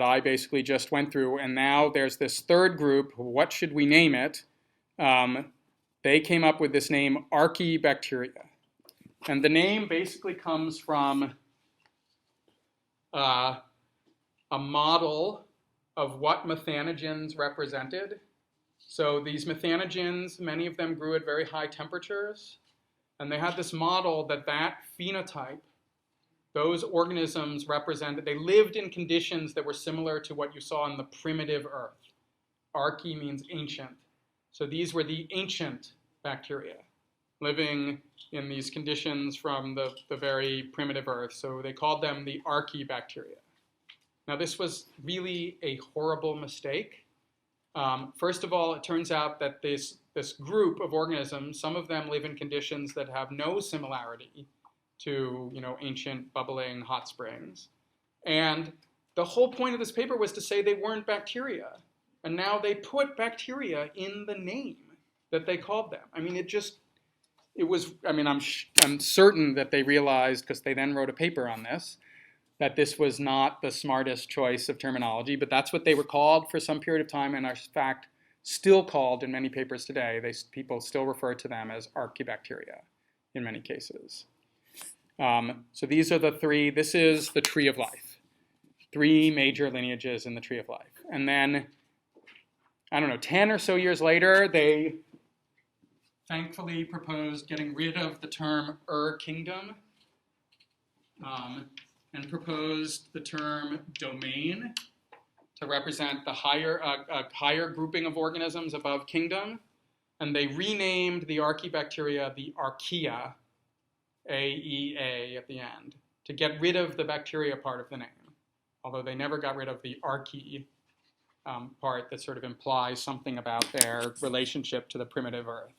I basically just went through. And now there's this third group. What should we name it? They came up with this name, Archaebacteria. And the name basically comes from a model of what methanogens represented. So these methanogens, many of them grew at very high temperatures. And they had this model that phenotype, those organisms represented, they lived in conditions that were similar to what you saw in the primitive Earth. Archae means ancient. So these were the ancient bacteria living in these conditions from the very primitive Earth. So they called them the Archaebacteria. Now this was really a horrible mistake. First of all, it turns out that this group of organisms, some of them live in conditions that have no similarity to ancient bubbling hot springs. And the whole point of this paper was to say they weren't bacteria. And now they put bacteria in the name that they called them. I mean, I'm certain that they realized, because they then wrote a paper on this, that this was not the smartest choice of terminology, but that's what they were called for some period of time, and are in fact still called in many papers today. People still refer to them as Archaebacteria in many cases. So these are the three. This is the tree of life. 3 major lineages in the tree of life. And then, 10 or so years later, they thankfully proposed getting rid of the term urkingdom and proposed the term domain to represent the higher grouping of organisms above kingdom. And they renamed the Archaebacteria the Archaea, A-E-A at the end, to get rid of the bacteria part of the name, although they never got rid of the archae part that sort of implies something about their relationship to the primitive Earth.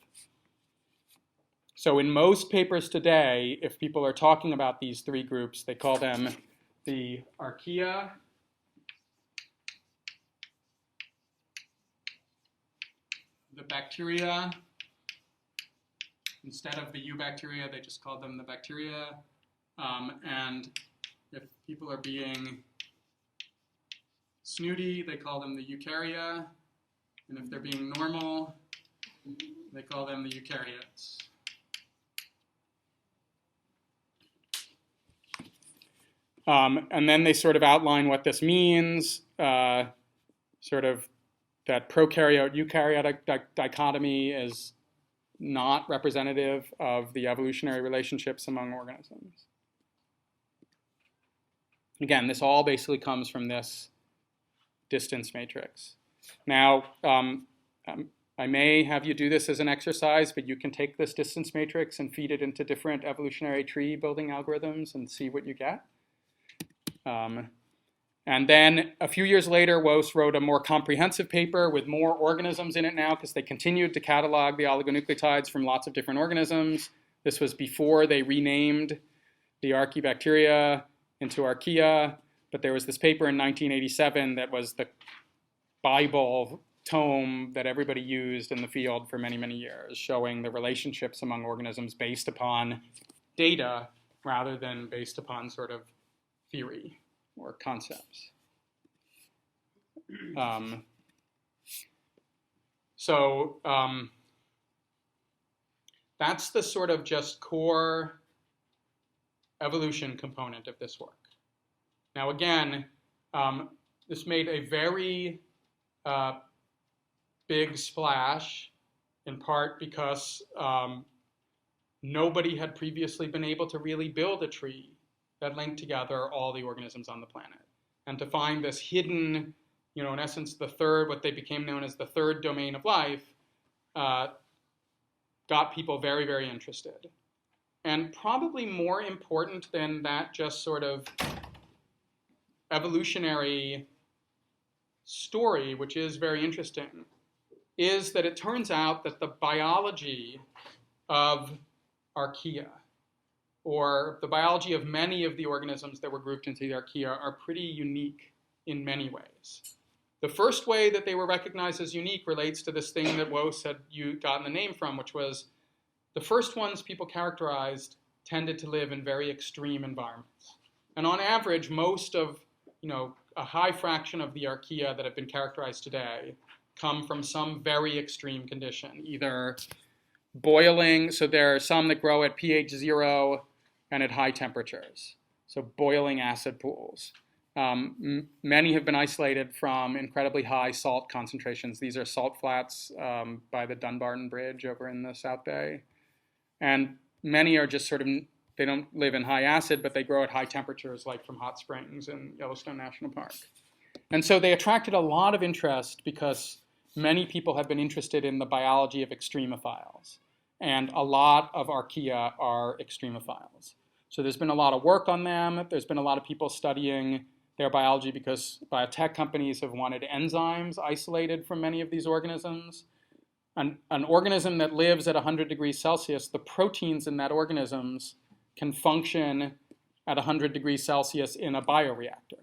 So in most papers today, if people are talking about these 3 groups, they call them the Archaea, the bacteria. Instead of the eubacteria, they just call them the bacteria. And if people are being snooty, they call them the eukarya. And if they're being normal, they call them the eukaryotes. And then they sort of outline what this means, sort of that prokaryote-eukaryotic dichotomy is not representative of the evolutionary relationships among organisms. Again, this all basically comes from this distance matrix. Now, I may have you do this as an exercise, but you can take this distance matrix and feed it into different evolutionary tree building algorithms and see what you get. And then a few years later, Woese wrote a more comprehensive paper with more organisms in it now, because they continued to catalog the oligonucleotides from lots of different organisms. This was before they renamed the Archaebacteria into Archaea, but there was this paper in 1987 that was the Bible tome that everybody used in the field for many, many years, showing the relationships among organisms based upon data rather than based upon sort of theory or concepts. That's the sort of just core evolution component of this work. Now again, this made a very big splash, in part because nobody had previously been able to really build a tree that linked together all the organisms on the planet. And to find this hidden, in essence, what they became known as the third domain of life, got people very, very interested. And probably more important than that just sort of evolutionary story, which is very interesting, is that it turns out that the biology of archaea, or the biology of many of the organisms that were grouped into the archaea, are pretty unique in many ways. The first way that they were recognized as unique relates to this thing that Woe said you gotten the name from, which was the first ones people characterized tended to live in very extreme environments. And on average, most of, a high fraction of the archaea that have been characterized today come from some very extreme condition, either boiling, so there are some that grow at pH 0 and at high temperatures, so boiling acid pools. Many have been isolated from incredibly high salt concentrations. These are salt flats by the Dunbarton Bridge over in the South Bay. And many are just sort of, they don't live in high acid, but they grow at high temperatures, like from hot springs in Yellowstone National Park. And so they attracted a lot of interest because many people have been interested in the biology of extremophiles. And a lot of archaea are extremophiles. So there's been a lot of work on them. There's been a lot of people studying their biology because biotech companies have wanted enzymes isolated from many of these organisms. An organism that lives at 100 degrees Celsius, the proteins in that organisms can function at 100 degrees Celsius in a bioreactor,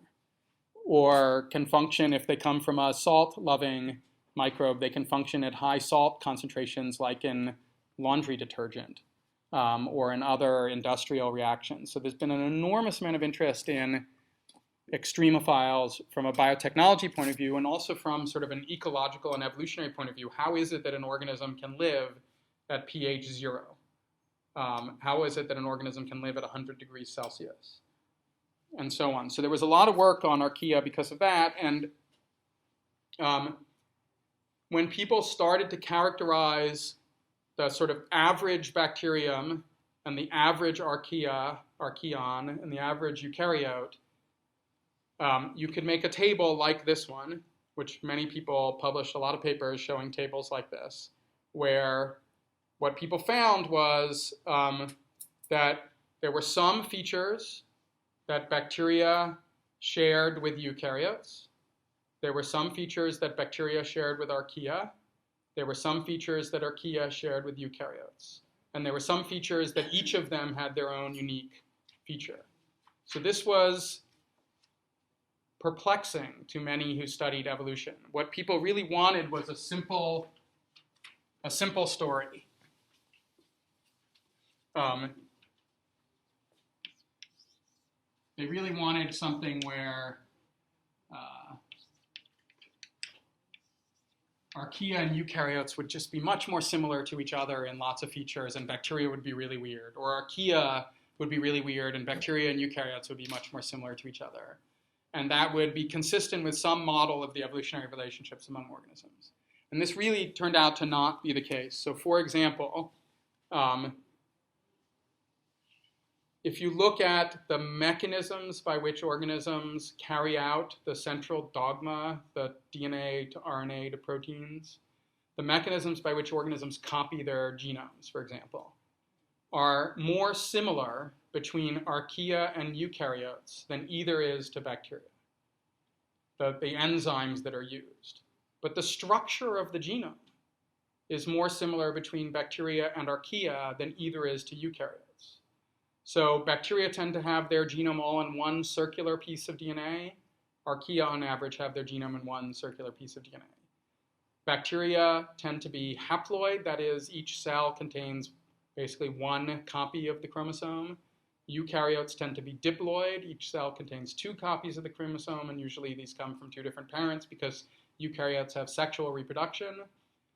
or can function, if they come from a salt-loving microbe, they can function at high salt concentrations like in laundry detergent or in other industrial reactions. So there's been an enormous amount of interest in extremophiles from a biotechnology point of view, and also from sort of an ecological and evolutionary point of view. How is it that an organism can live at pH 0? How is it that an organism can live at 100 degrees Celsius? And so on. So there was a lot of work on archaea because of that. And when people started to characterize the sort of average bacterium and the average archaeon and the average eukaryote, you could make a table like this one, which many people published a lot of papers showing tables like this, where what people found was that there were some features that bacteria shared with eukaryotes. There were some features that bacteria shared with archaea. There were some features that archaea shared with eukaryotes. And there were some features that each of them had their own unique feature. So this was perplexing to many who studied evolution. What people really wanted was a simple story. They really wanted something where archaea and eukaryotes would just be much more similar to each other in lots of features, and bacteria would be really weird. Or archaea would be really weird, and bacteria and eukaryotes would be much more similar to each other. And that would be consistent with some model of the evolutionary relationships among organisms. And this really turned out to not be the case. So for example, if you look at the mechanisms by which organisms carry out the central dogma, the DNA to RNA to proteins, the mechanisms by which organisms copy their genomes, for example, are more similar between archaea and eukaryotes than either is to bacteria, the enzymes that are used. But the structure of the genome is more similar between bacteria and archaea than either is to eukaryotes. So bacteria tend to have their genome all in one circular piece of DNA. Archaea, on average, have their genome in one circular piece of DNA. Bacteria tend to be haploid, that is, each cell contains basically one copy of the chromosome. Eukaryotes tend to be diploid. Each cell contains two copies of the chromosome, and usually these come from two different parents because eukaryotes have sexual reproduction.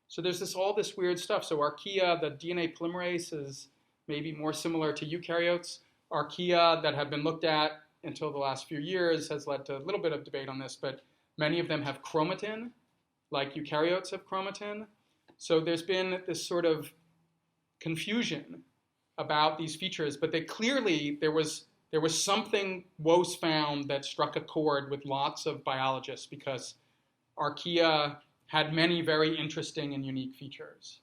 So there's all this weird stuff. So archaea, the DNA polymerase, is maybe more similar to eukaryotes. Archaea that have been looked at until the last few years has led to a little bit of debate on this, but many of them have chromatin, like eukaryotes have chromatin. So there's been this sort of confusion about these features, but there was something Woese found that struck a chord with lots of biologists because archaea had many very interesting and unique features.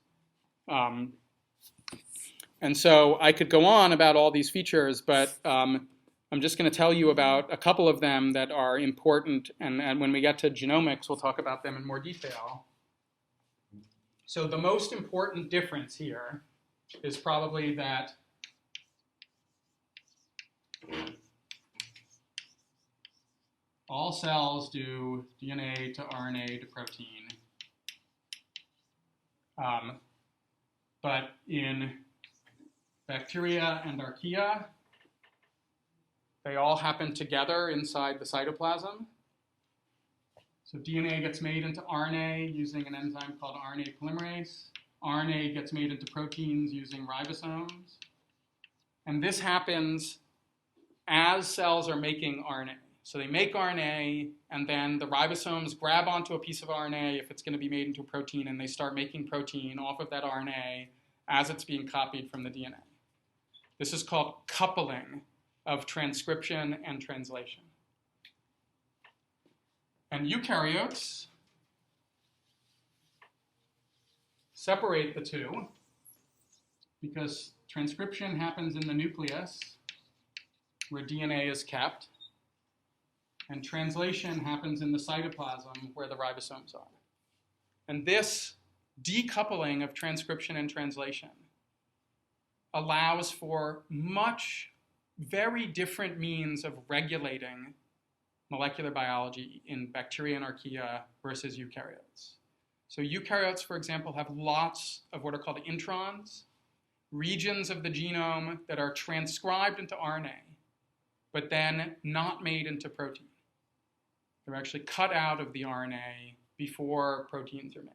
And so I could go on about all these features, but I'm just going to tell you about a couple of them that are important, and when we get to genomics, we'll talk about them in more detail. So the most important difference here is probably that all cells do DNA to RNA to protein. But in bacteria and archaea, they all happen together inside the cytoplasm. So DNA gets made into RNA using an enzyme called RNA polymerase. RNA gets made into proteins using ribosomes. And this happens as cells are making RNA. So they make RNA, and then the ribosomes grab onto a piece of RNA if it's going to be made into a protein, and they start making protein off of that RNA as it's being copied from the DNA. This is called coupling of transcription and translation. And eukaryotes separate the two because transcription happens in the nucleus where DNA is kept, and translation happens in the cytoplasm where the ribosomes are. And this decoupling of transcription and translation allows for very different means of regulating molecular biology in bacteria and archaea versus eukaryotes. So eukaryotes, for example, have lots of what are called introns, regions of the genome that are transcribed into RNA, but then not made into protein. They're actually cut out of the RNA before proteins are made.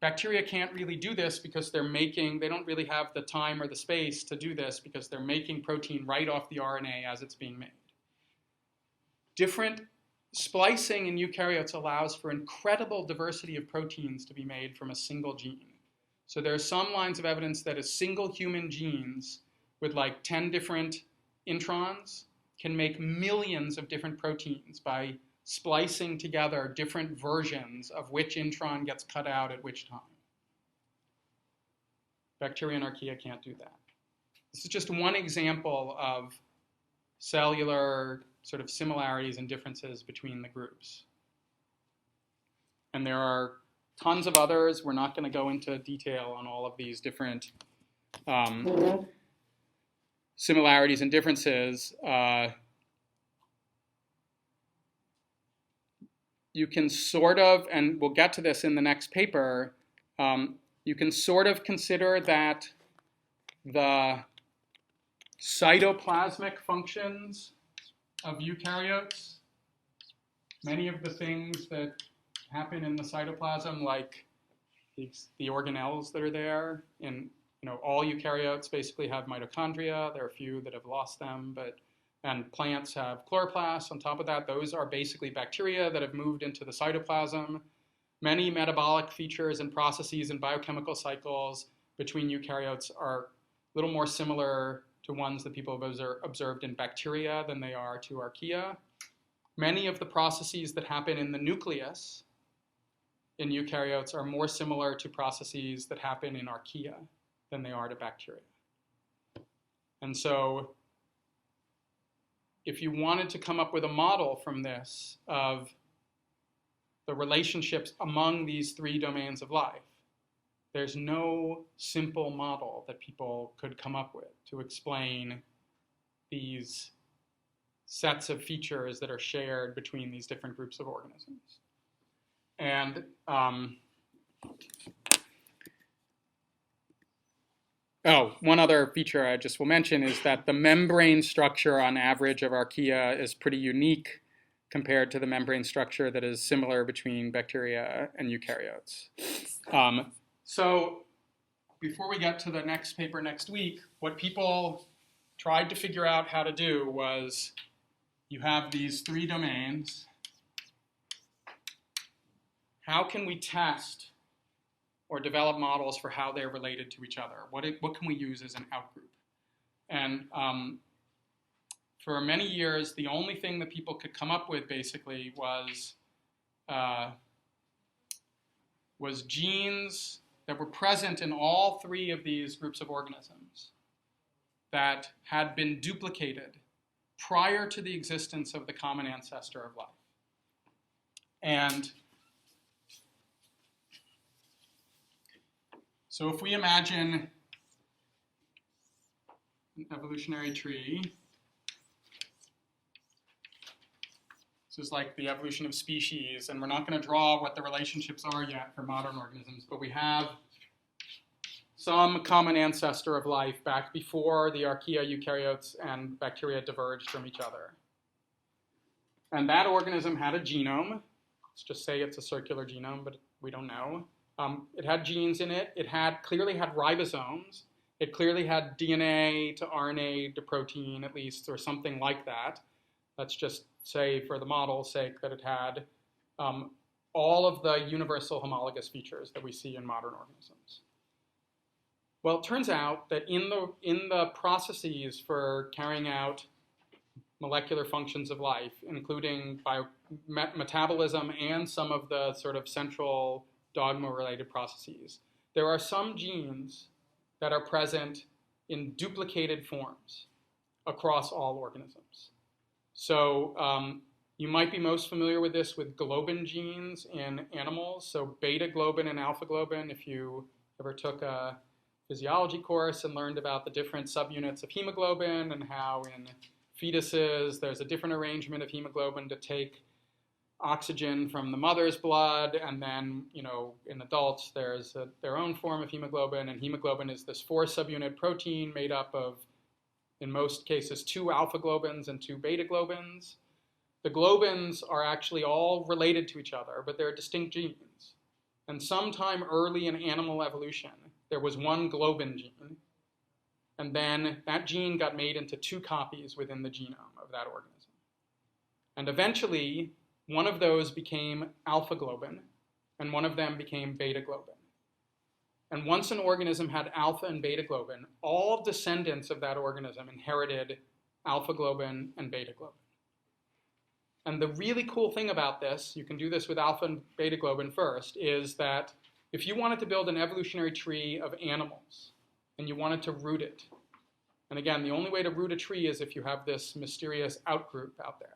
Bacteria can't really do this because they don't really have the time or the space to do this because they're making protein right off the RNA as it's being made. Different splicing in eukaryotes allows for incredible diversity of proteins to be made from a single gene. So there are some lines of evidence that a single human genes with like 10 different introns can make millions of different proteins by splicing together different versions of which intron gets cut out at which time. Bacteria and archaea can't do that. This is just one example of cellular sort of similarities and differences between the groups. And there are tons of others. We're not going to go into detail on all of these different similarities and differences. You can sort of, and we'll get to this in the next paper, you can sort of consider that the cytoplasmic functions of eukaryotes, many of the things that happen in the cytoplasm, like the organelles that are there, and all eukaryotes basically have mitochondria. There are a few that have lost them, and plants have chloroplasts on top of that. Those are basically bacteria that have moved into the cytoplasm. Many metabolic features and processes and biochemical cycles between eukaryotes are a little more similar to ones that people have observed in bacteria than they are to archaea. Many of the processes that happen in the nucleus in eukaryotes are more similar to processes that happen in archaea than they are to bacteria. And so if you wanted to come up with a model from this of the relationships among these three domains of life, there's no simple model that people could come up with to explain these sets of features that are shared between these different groups of organisms. And one other feature I just will mention is that the membrane structure on average of archaea is pretty unique compared to the membrane structure that is similar between bacteria and eukaryotes. So before we get to the next paper next week, what people tried to figure out how to do was you have these three domains. How can we test or develop models for how they're related to each other? What can we use as an outgroup? And for many years, the only thing that people could come up with basically was genes that were present in all three of these groups of organisms that had been duplicated prior to the existence of the common ancestor of life. And so if we imagine an evolutionary tree, this is like the evolution of species, and we're not going to draw what the relationships are yet for modern organisms, but we have some common ancestor of life back before the archaea, eukaryotes, and bacteria diverged from each other. And that organism had a genome. Let's just say it's a circular genome, but we don't know. It had genes in it. It clearly had ribosomes. It clearly had DNA to RNA to protein, at least, or something like that. Let's just say, for the model's sake, that it had all of the universal homologous features that we see in modern organisms. Well, it turns out that in the processes for carrying out molecular functions of life, including metabolism and some of the sort of central dogma-related processes, there are some genes that are present in duplicated forms across all organisms. So you might be most familiar with this with globin genes in animals. So beta globin and alpha globin, if you ever took a physiology course and learned about the different subunits of hemoglobin and how in fetuses there's a different arrangement of hemoglobin to take oxygen from the mother's blood, and then, you know, in adults there's their own form of hemoglobin, and hemoglobin is this 4-subunit protein made up of, in most cases, 2 alpha globins and 2 beta globins. The globins are actually all related to each other, but they're distinct genes. And sometime early in animal evolution, there was one globin gene, and then that gene got made into 2 copies within the genome of that organism. And eventually, one of those became alpha globin, and one of them became beta globin. And once an organism had alpha and beta globin, all descendants of that organism inherited alpha globin and beta globin. And the really cool thing about this, you can do this with alpha and beta globin first, is that if you wanted to build an evolutionary tree of animals, and you wanted to root it, and again, the only way to root a tree is if you have this mysterious outgroup out there,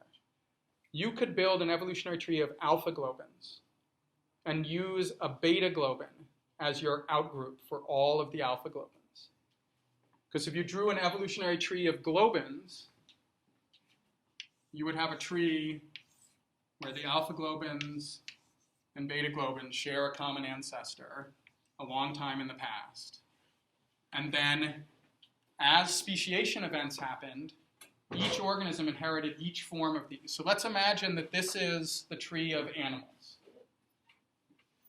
you could build an evolutionary tree of alpha globins and use a beta globin as your outgroup for all of the alpha globins. Because if you drew an evolutionary tree of globins, you would have a tree where the alpha globins and beta globins share a common ancestor a long time in the past. And then, as speciation events happened, each organism inherited each form of these. So let's imagine that this is the tree of animals.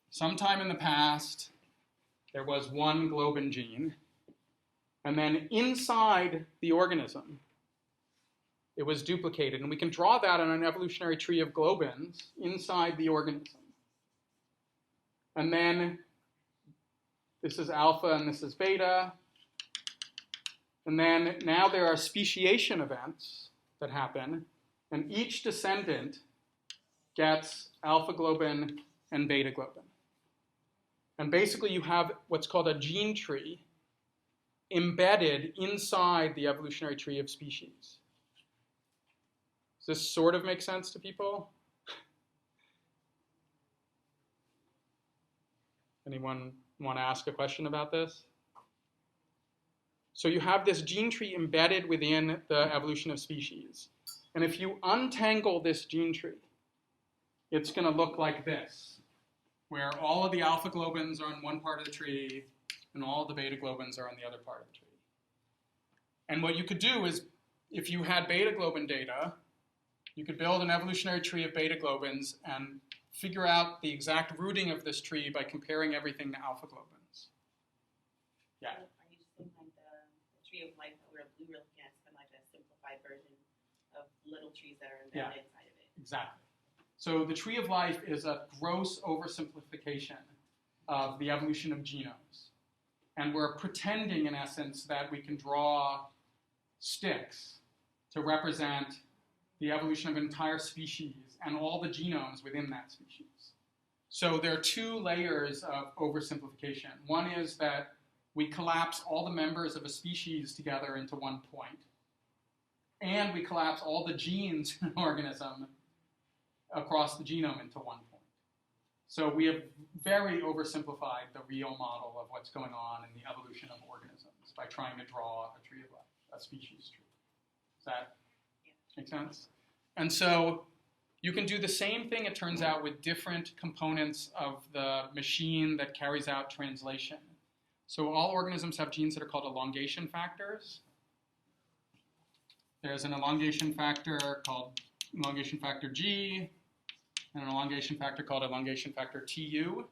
Sometime in the past, there was one globin gene, and then inside the organism, it was duplicated. And we can draw that on an evolutionary tree of globins inside the organism. And then this is alpha and this is beta. And then now there are speciation events that happen, and each descendant gets alpha globin and beta globin. And basically you have what's called a gene tree embedded inside the evolutionary tree of species. Does this sort of make sense to people? Anyone want to ask a question about this? So you have this gene tree embedded within the evolution of species. And if you untangle this gene tree, it's going to look like this, where all of the alpha globins are in one part of the tree, and all of the beta globins are in the other part of the tree. And what you could do is, if you had beta globin data, you could build an evolutionary tree of beta globins and figure out the exact rooting of this tree by comparing everything to alpha globins. Yeah. Are you just thinking like the tree of life that we were looking at, kind of like a simplified version of little trees that are embedded inside of it? Exactly. So the tree of life is a gross oversimplification of the evolution of genomes. And we're pretending, in essence, that we can draw sticks to represent the evolution of an entire species and all the genomes within that species. So there are 2 layers of oversimplification. One is that we collapse all the members of a species together into one point. and we collapse all the genes in an organism across the genome into one point. So we have very oversimplified the real model of what's going on in the evolution of organisms by trying to draw a tree of life, a species tree. Does that make sense? And so you can do the same thing, it turns out, with different components of the machine that carries out translation. So all organisms have genes that are called elongation factors. There's an elongation factor called elongation factor G, and an elongation factor called elongation factor TU.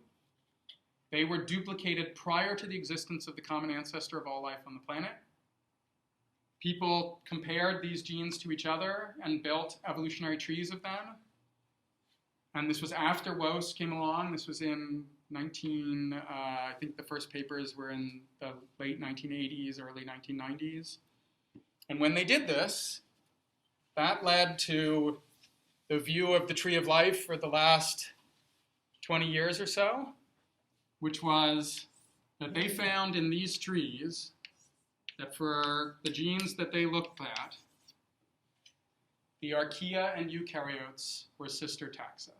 They were duplicated prior to the existence of the common ancestor of all life on the planet. People compared these genes to each other and built evolutionary trees of them. And this was after Woese came along. This was in I think the first papers were in the late 1980s, early 1990s. And when they did this, that led to the view of the tree of life for the last 20 years or so, which was that they found in these trees that for the genes that they looked at, the archaea and eukaryotes were sister taxa.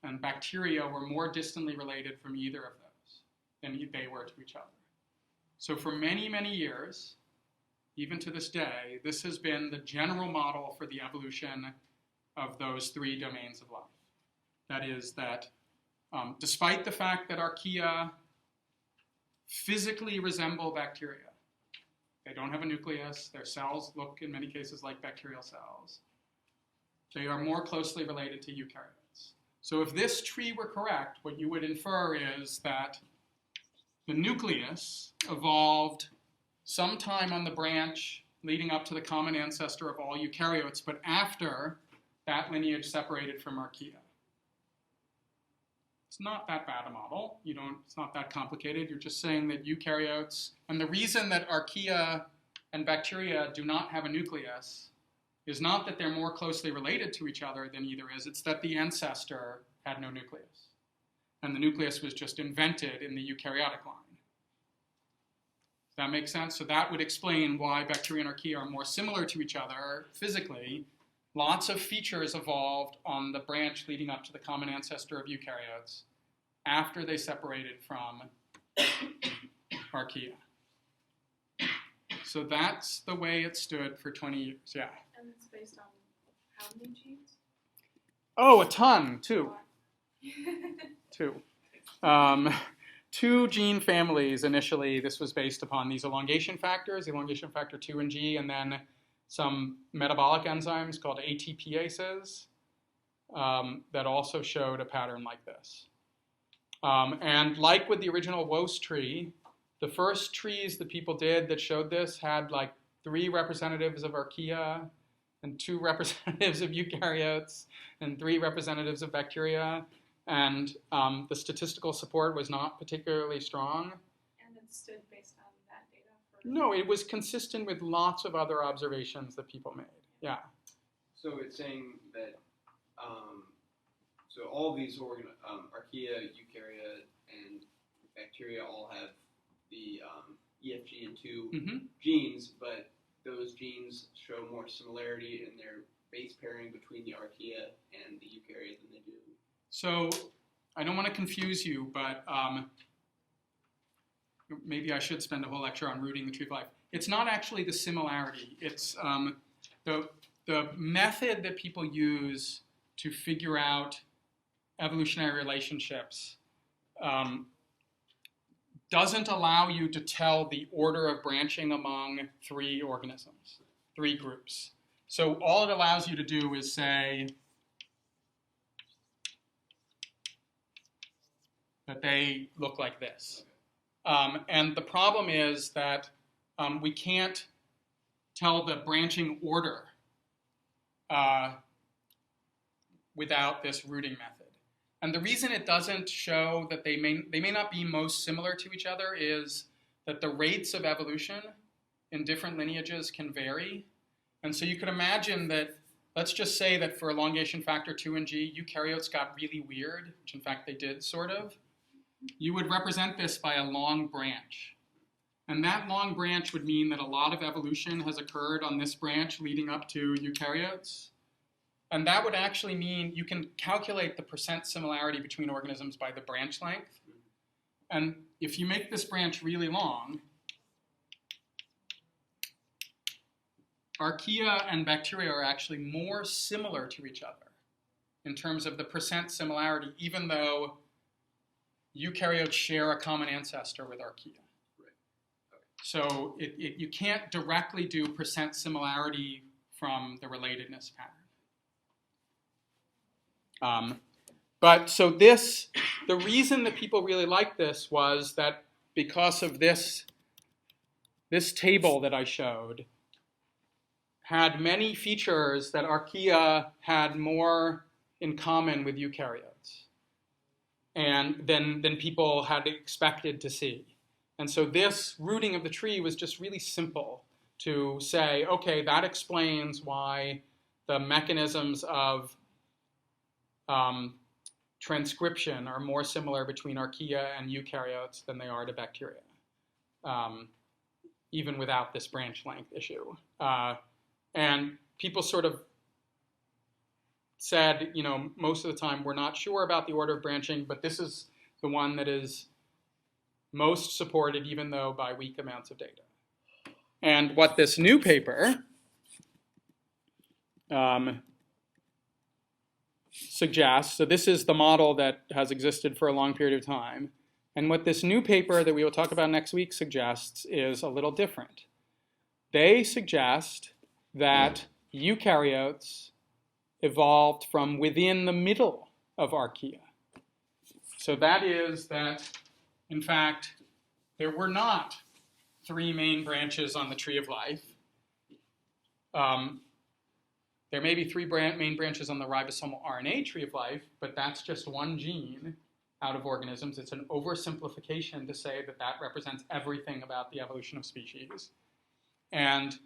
And bacteria were more distantly related from either of those than they were to each other. So for many, many years, even to this day, this has been the general model for the evolution of those three domains of life. That is that despite the fact that archaea physically resemble bacteria, they don't have a nucleus, their cells look in many cases like bacterial cells, they are more closely related to eukaryotes. So if this tree were correct, what you would infer is that the nucleus evolved sometime on the branch leading up to the common ancestor of all eukaryotes, but after that lineage separated from archaea. It's not that bad a model. It's not that complicated. You're just saying that eukaryotes, and the reason that archaea and bacteria do not have a nucleus is not that they're more closely related to each other than either is, it's that the ancestor had no nucleus. And the nucleus was just invented in the eukaryotic line. Does that make sense? So that would explain why bacteria and archaea are more similar to each other physically. Lots of features evolved on the branch leading up to the common ancestor of eukaryotes after they separated from archaea. So that's the way it stood for 20 years, yeah. And it's based on how many genes? Oh, a ton, two. Two gene families initially. This was based upon these elongation factors, elongation factor 2 and G, and then some metabolic enzymes called ATPases that also showed a pattern like this. And like with the original Woese tree, the first trees that people did that showed this had like 3 representatives of archaea and 2 representatives of eukaryotes and 3 representatives of bacteria. And the statistical support was not particularly strong. And it stood based on that data? No, it was consistent with lots of other observations that people made. Yeah. So it's saying that so all these archaea, eukarya, and bacteria all have the EFG and 2 genes, but those genes show more similarity in their base pairing between the archaea and the eukarya than they do. So I don't want to confuse you, but maybe I should spend a whole lecture on rooting the tree of life. It's not actually the similarity. It's the method that people use to figure out evolutionary relationships doesn't allow you to tell the order of branching among 3 organisms, 3 groups. So all it allows you to do is say that they look like this. And the problem is that we can't tell the branching order without this rooting method. And the reason it doesn't show that they may not be most similar to each other is that the rates of evolution in different lineages can vary. And so you could imagine that, let's just say that for elongation factor 2 and G, eukaryotes got really weird, which in fact they did sort of. You would represent this by a long branch. And that long branch would mean that a lot of evolution has occurred on this branch leading up to eukaryotes. And that would actually mean you can calculate the percent similarity between organisms by the branch length. And if you make this branch really long, archaea and bacteria are actually more similar to each other in terms of the percent similarity, even though eukaryotes share a common ancestor with archaea. So you can't directly do percent similarity from the relatedness pattern. But so this, the reason that people really liked this was that because of this table that I showed had many features that archaea had more in common with eukaryotes and than people had expected to see. And so this rooting of the tree was just really simple to say, okay, that explains why the mechanisms of transcription are more similar between archaea and eukaryotes than they are to bacteria, even without this branch length issue. And people sort of said, you know, most of the time, we're not sure about the order of branching, but this is the one that is most supported, even though by weak amounts of data. And what this new paper suggests, so this is the model that has existed for a long period of time, and what this new paper that we will talk about next week suggests is a little different. They suggest that eukaryotes evolved from within the middle of archaea. So that is that, in fact, there were not 3 main branches on the tree of life. There may be 3 main branches on the ribosomal RNA tree of life, but that's just one gene out of organisms. It's an oversimplification to say that that represents everything about the evolution of species. And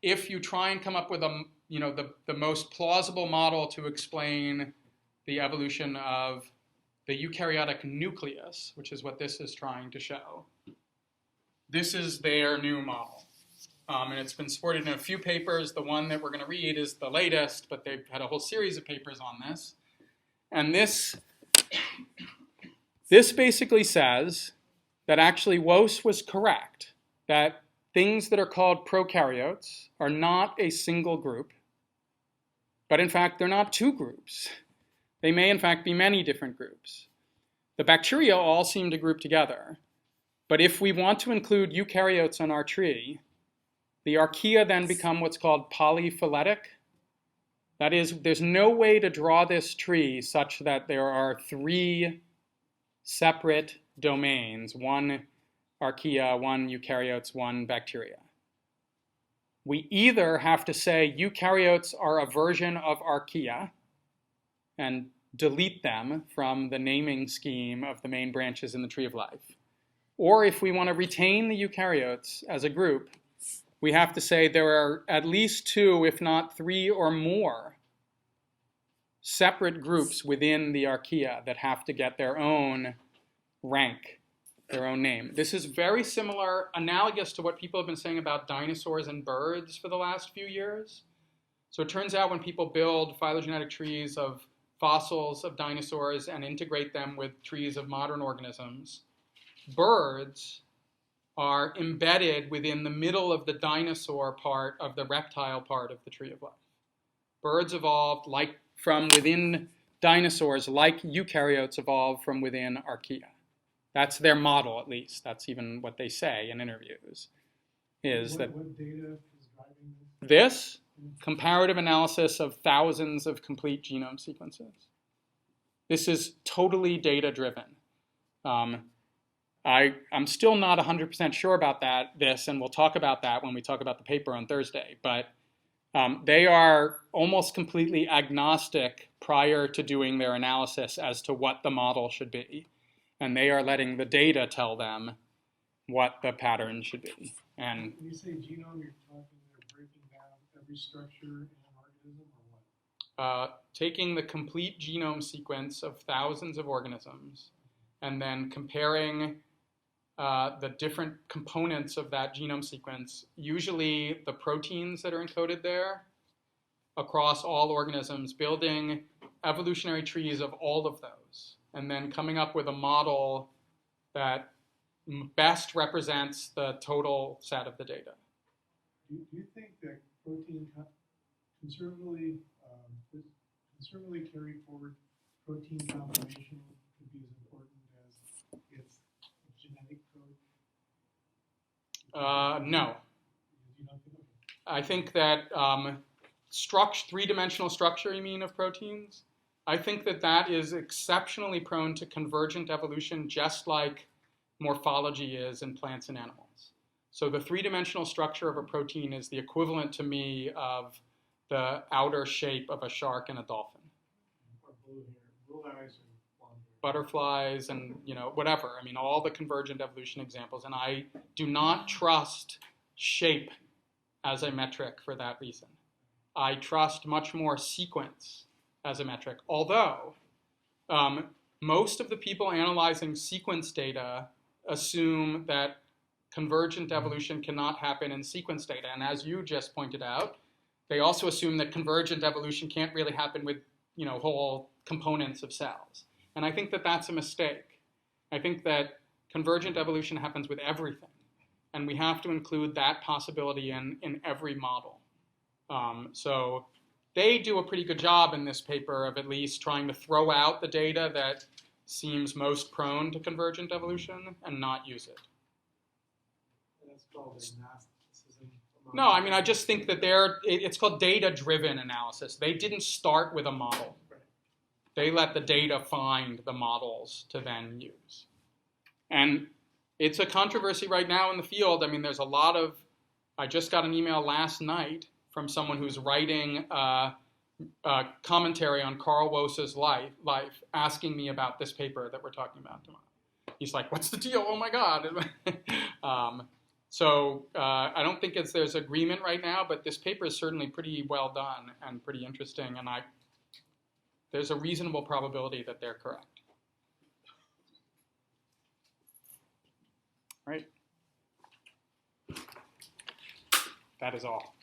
if you try and come up with the most plausible model to explain the evolution of the eukaryotic nucleus, which is what this is trying to show, this is their new model. And it's been supported in a few papers. The one that we're going to read is the latest, but they've had a whole series of papers on this. And this basically says that actually Woese was correct, that things that are called prokaryotes are not a single group, but in fact, they're not 2 groups. They may, in fact, be many different groups. The bacteria all seem to group together, but if we want to include eukaryotes on our tree, the archaea then become what's called polyphyletic. That is, there's no way to draw this tree such that there are 3 separate domains, 1 archaea, 1 eukaryotes, 1 bacteria. We either have to say eukaryotes are a version of archaea and delete them from the naming scheme of the main branches in the tree of life. Or if we want to retain the eukaryotes as a group, we have to say there are at least 2, if not 3 or more, separate groups within the archaea that have to get their own rank, their own name. This is very similar, analogous to what people have been saying about dinosaurs and birds for the last few years. So it turns out when people build phylogenetic trees of fossils of dinosaurs and integrate them with trees of modern organisms, birds are embedded within the middle of the dinosaur part of the reptile part of the tree of life. Birds evolved like from within dinosaurs, like eukaryotes evolved from within archaea. That's their model, at least. That's even what they say in interviews. What data is driving this comparative analysis of thousands of complete genome sequences. This is totally data-driven. I'm still not 100% sure about this, and we'll talk about that when we talk about the paper on Thursday, but they are almost completely agnostic prior to doing their analysis as to what the model should be. And they are letting the data tell them what the pattern should be. And when you say genome, you're talking they're breaking down every structure in an organism, or what? Taking the complete genome sequence of thousands of organisms and then comparing the different components of that genome sequence, usually the proteins that are encoded there, across all organisms, building evolutionary trees of all of those, and then coming up with a model that best represents the total set of the data. Do you think that protein conservatively carried forward protein conformation could be as important as its genetic code? No. You don't think? I think that three-dimensional structure, you mean, of proteins? I think that that is exceptionally prone to convergent evolution, just like morphology is in plants and animals. So the three-dimensional structure of a protein is the equivalent to me of the outer shape of a shark and a dolphin. Or blue hair, blue eyes, or blonde hair. Butterflies and, whatever. I mean, all the convergent evolution examples. And I do not trust shape as a metric for that reason. I trust much more sequence as a metric. Although, most of the people analyzing sequence data assume that convergent evolution cannot happen in sequence data. And as you just pointed out, they also assume that convergent evolution can't really happen with, whole components of cells. And I think that that's a mistake. I think that convergent evolution happens with everything. And we have to include that possibility in every model. So they do a pretty good job in this paper of at least trying to throw out the data that seems most prone to convergent evolution and not use it. That's called agnosticism. No, I mean, I just think that it's called data-driven analysis. They didn't start with a model. Right. They let the data find the models to then use. And it's a controversy right now in the field. I mean, there's a lot of, I just got an email last night from someone who's writing a commentary on Carl Wose's life, asking me about this paper that we're talking about tomorrow. He's like, what's the deal? Oh my God. So I don't think there's agreement right now, but this paper is certainly pretty well done and pretty interesting, and there's a reasonable probability that they're correct. All right. That is all.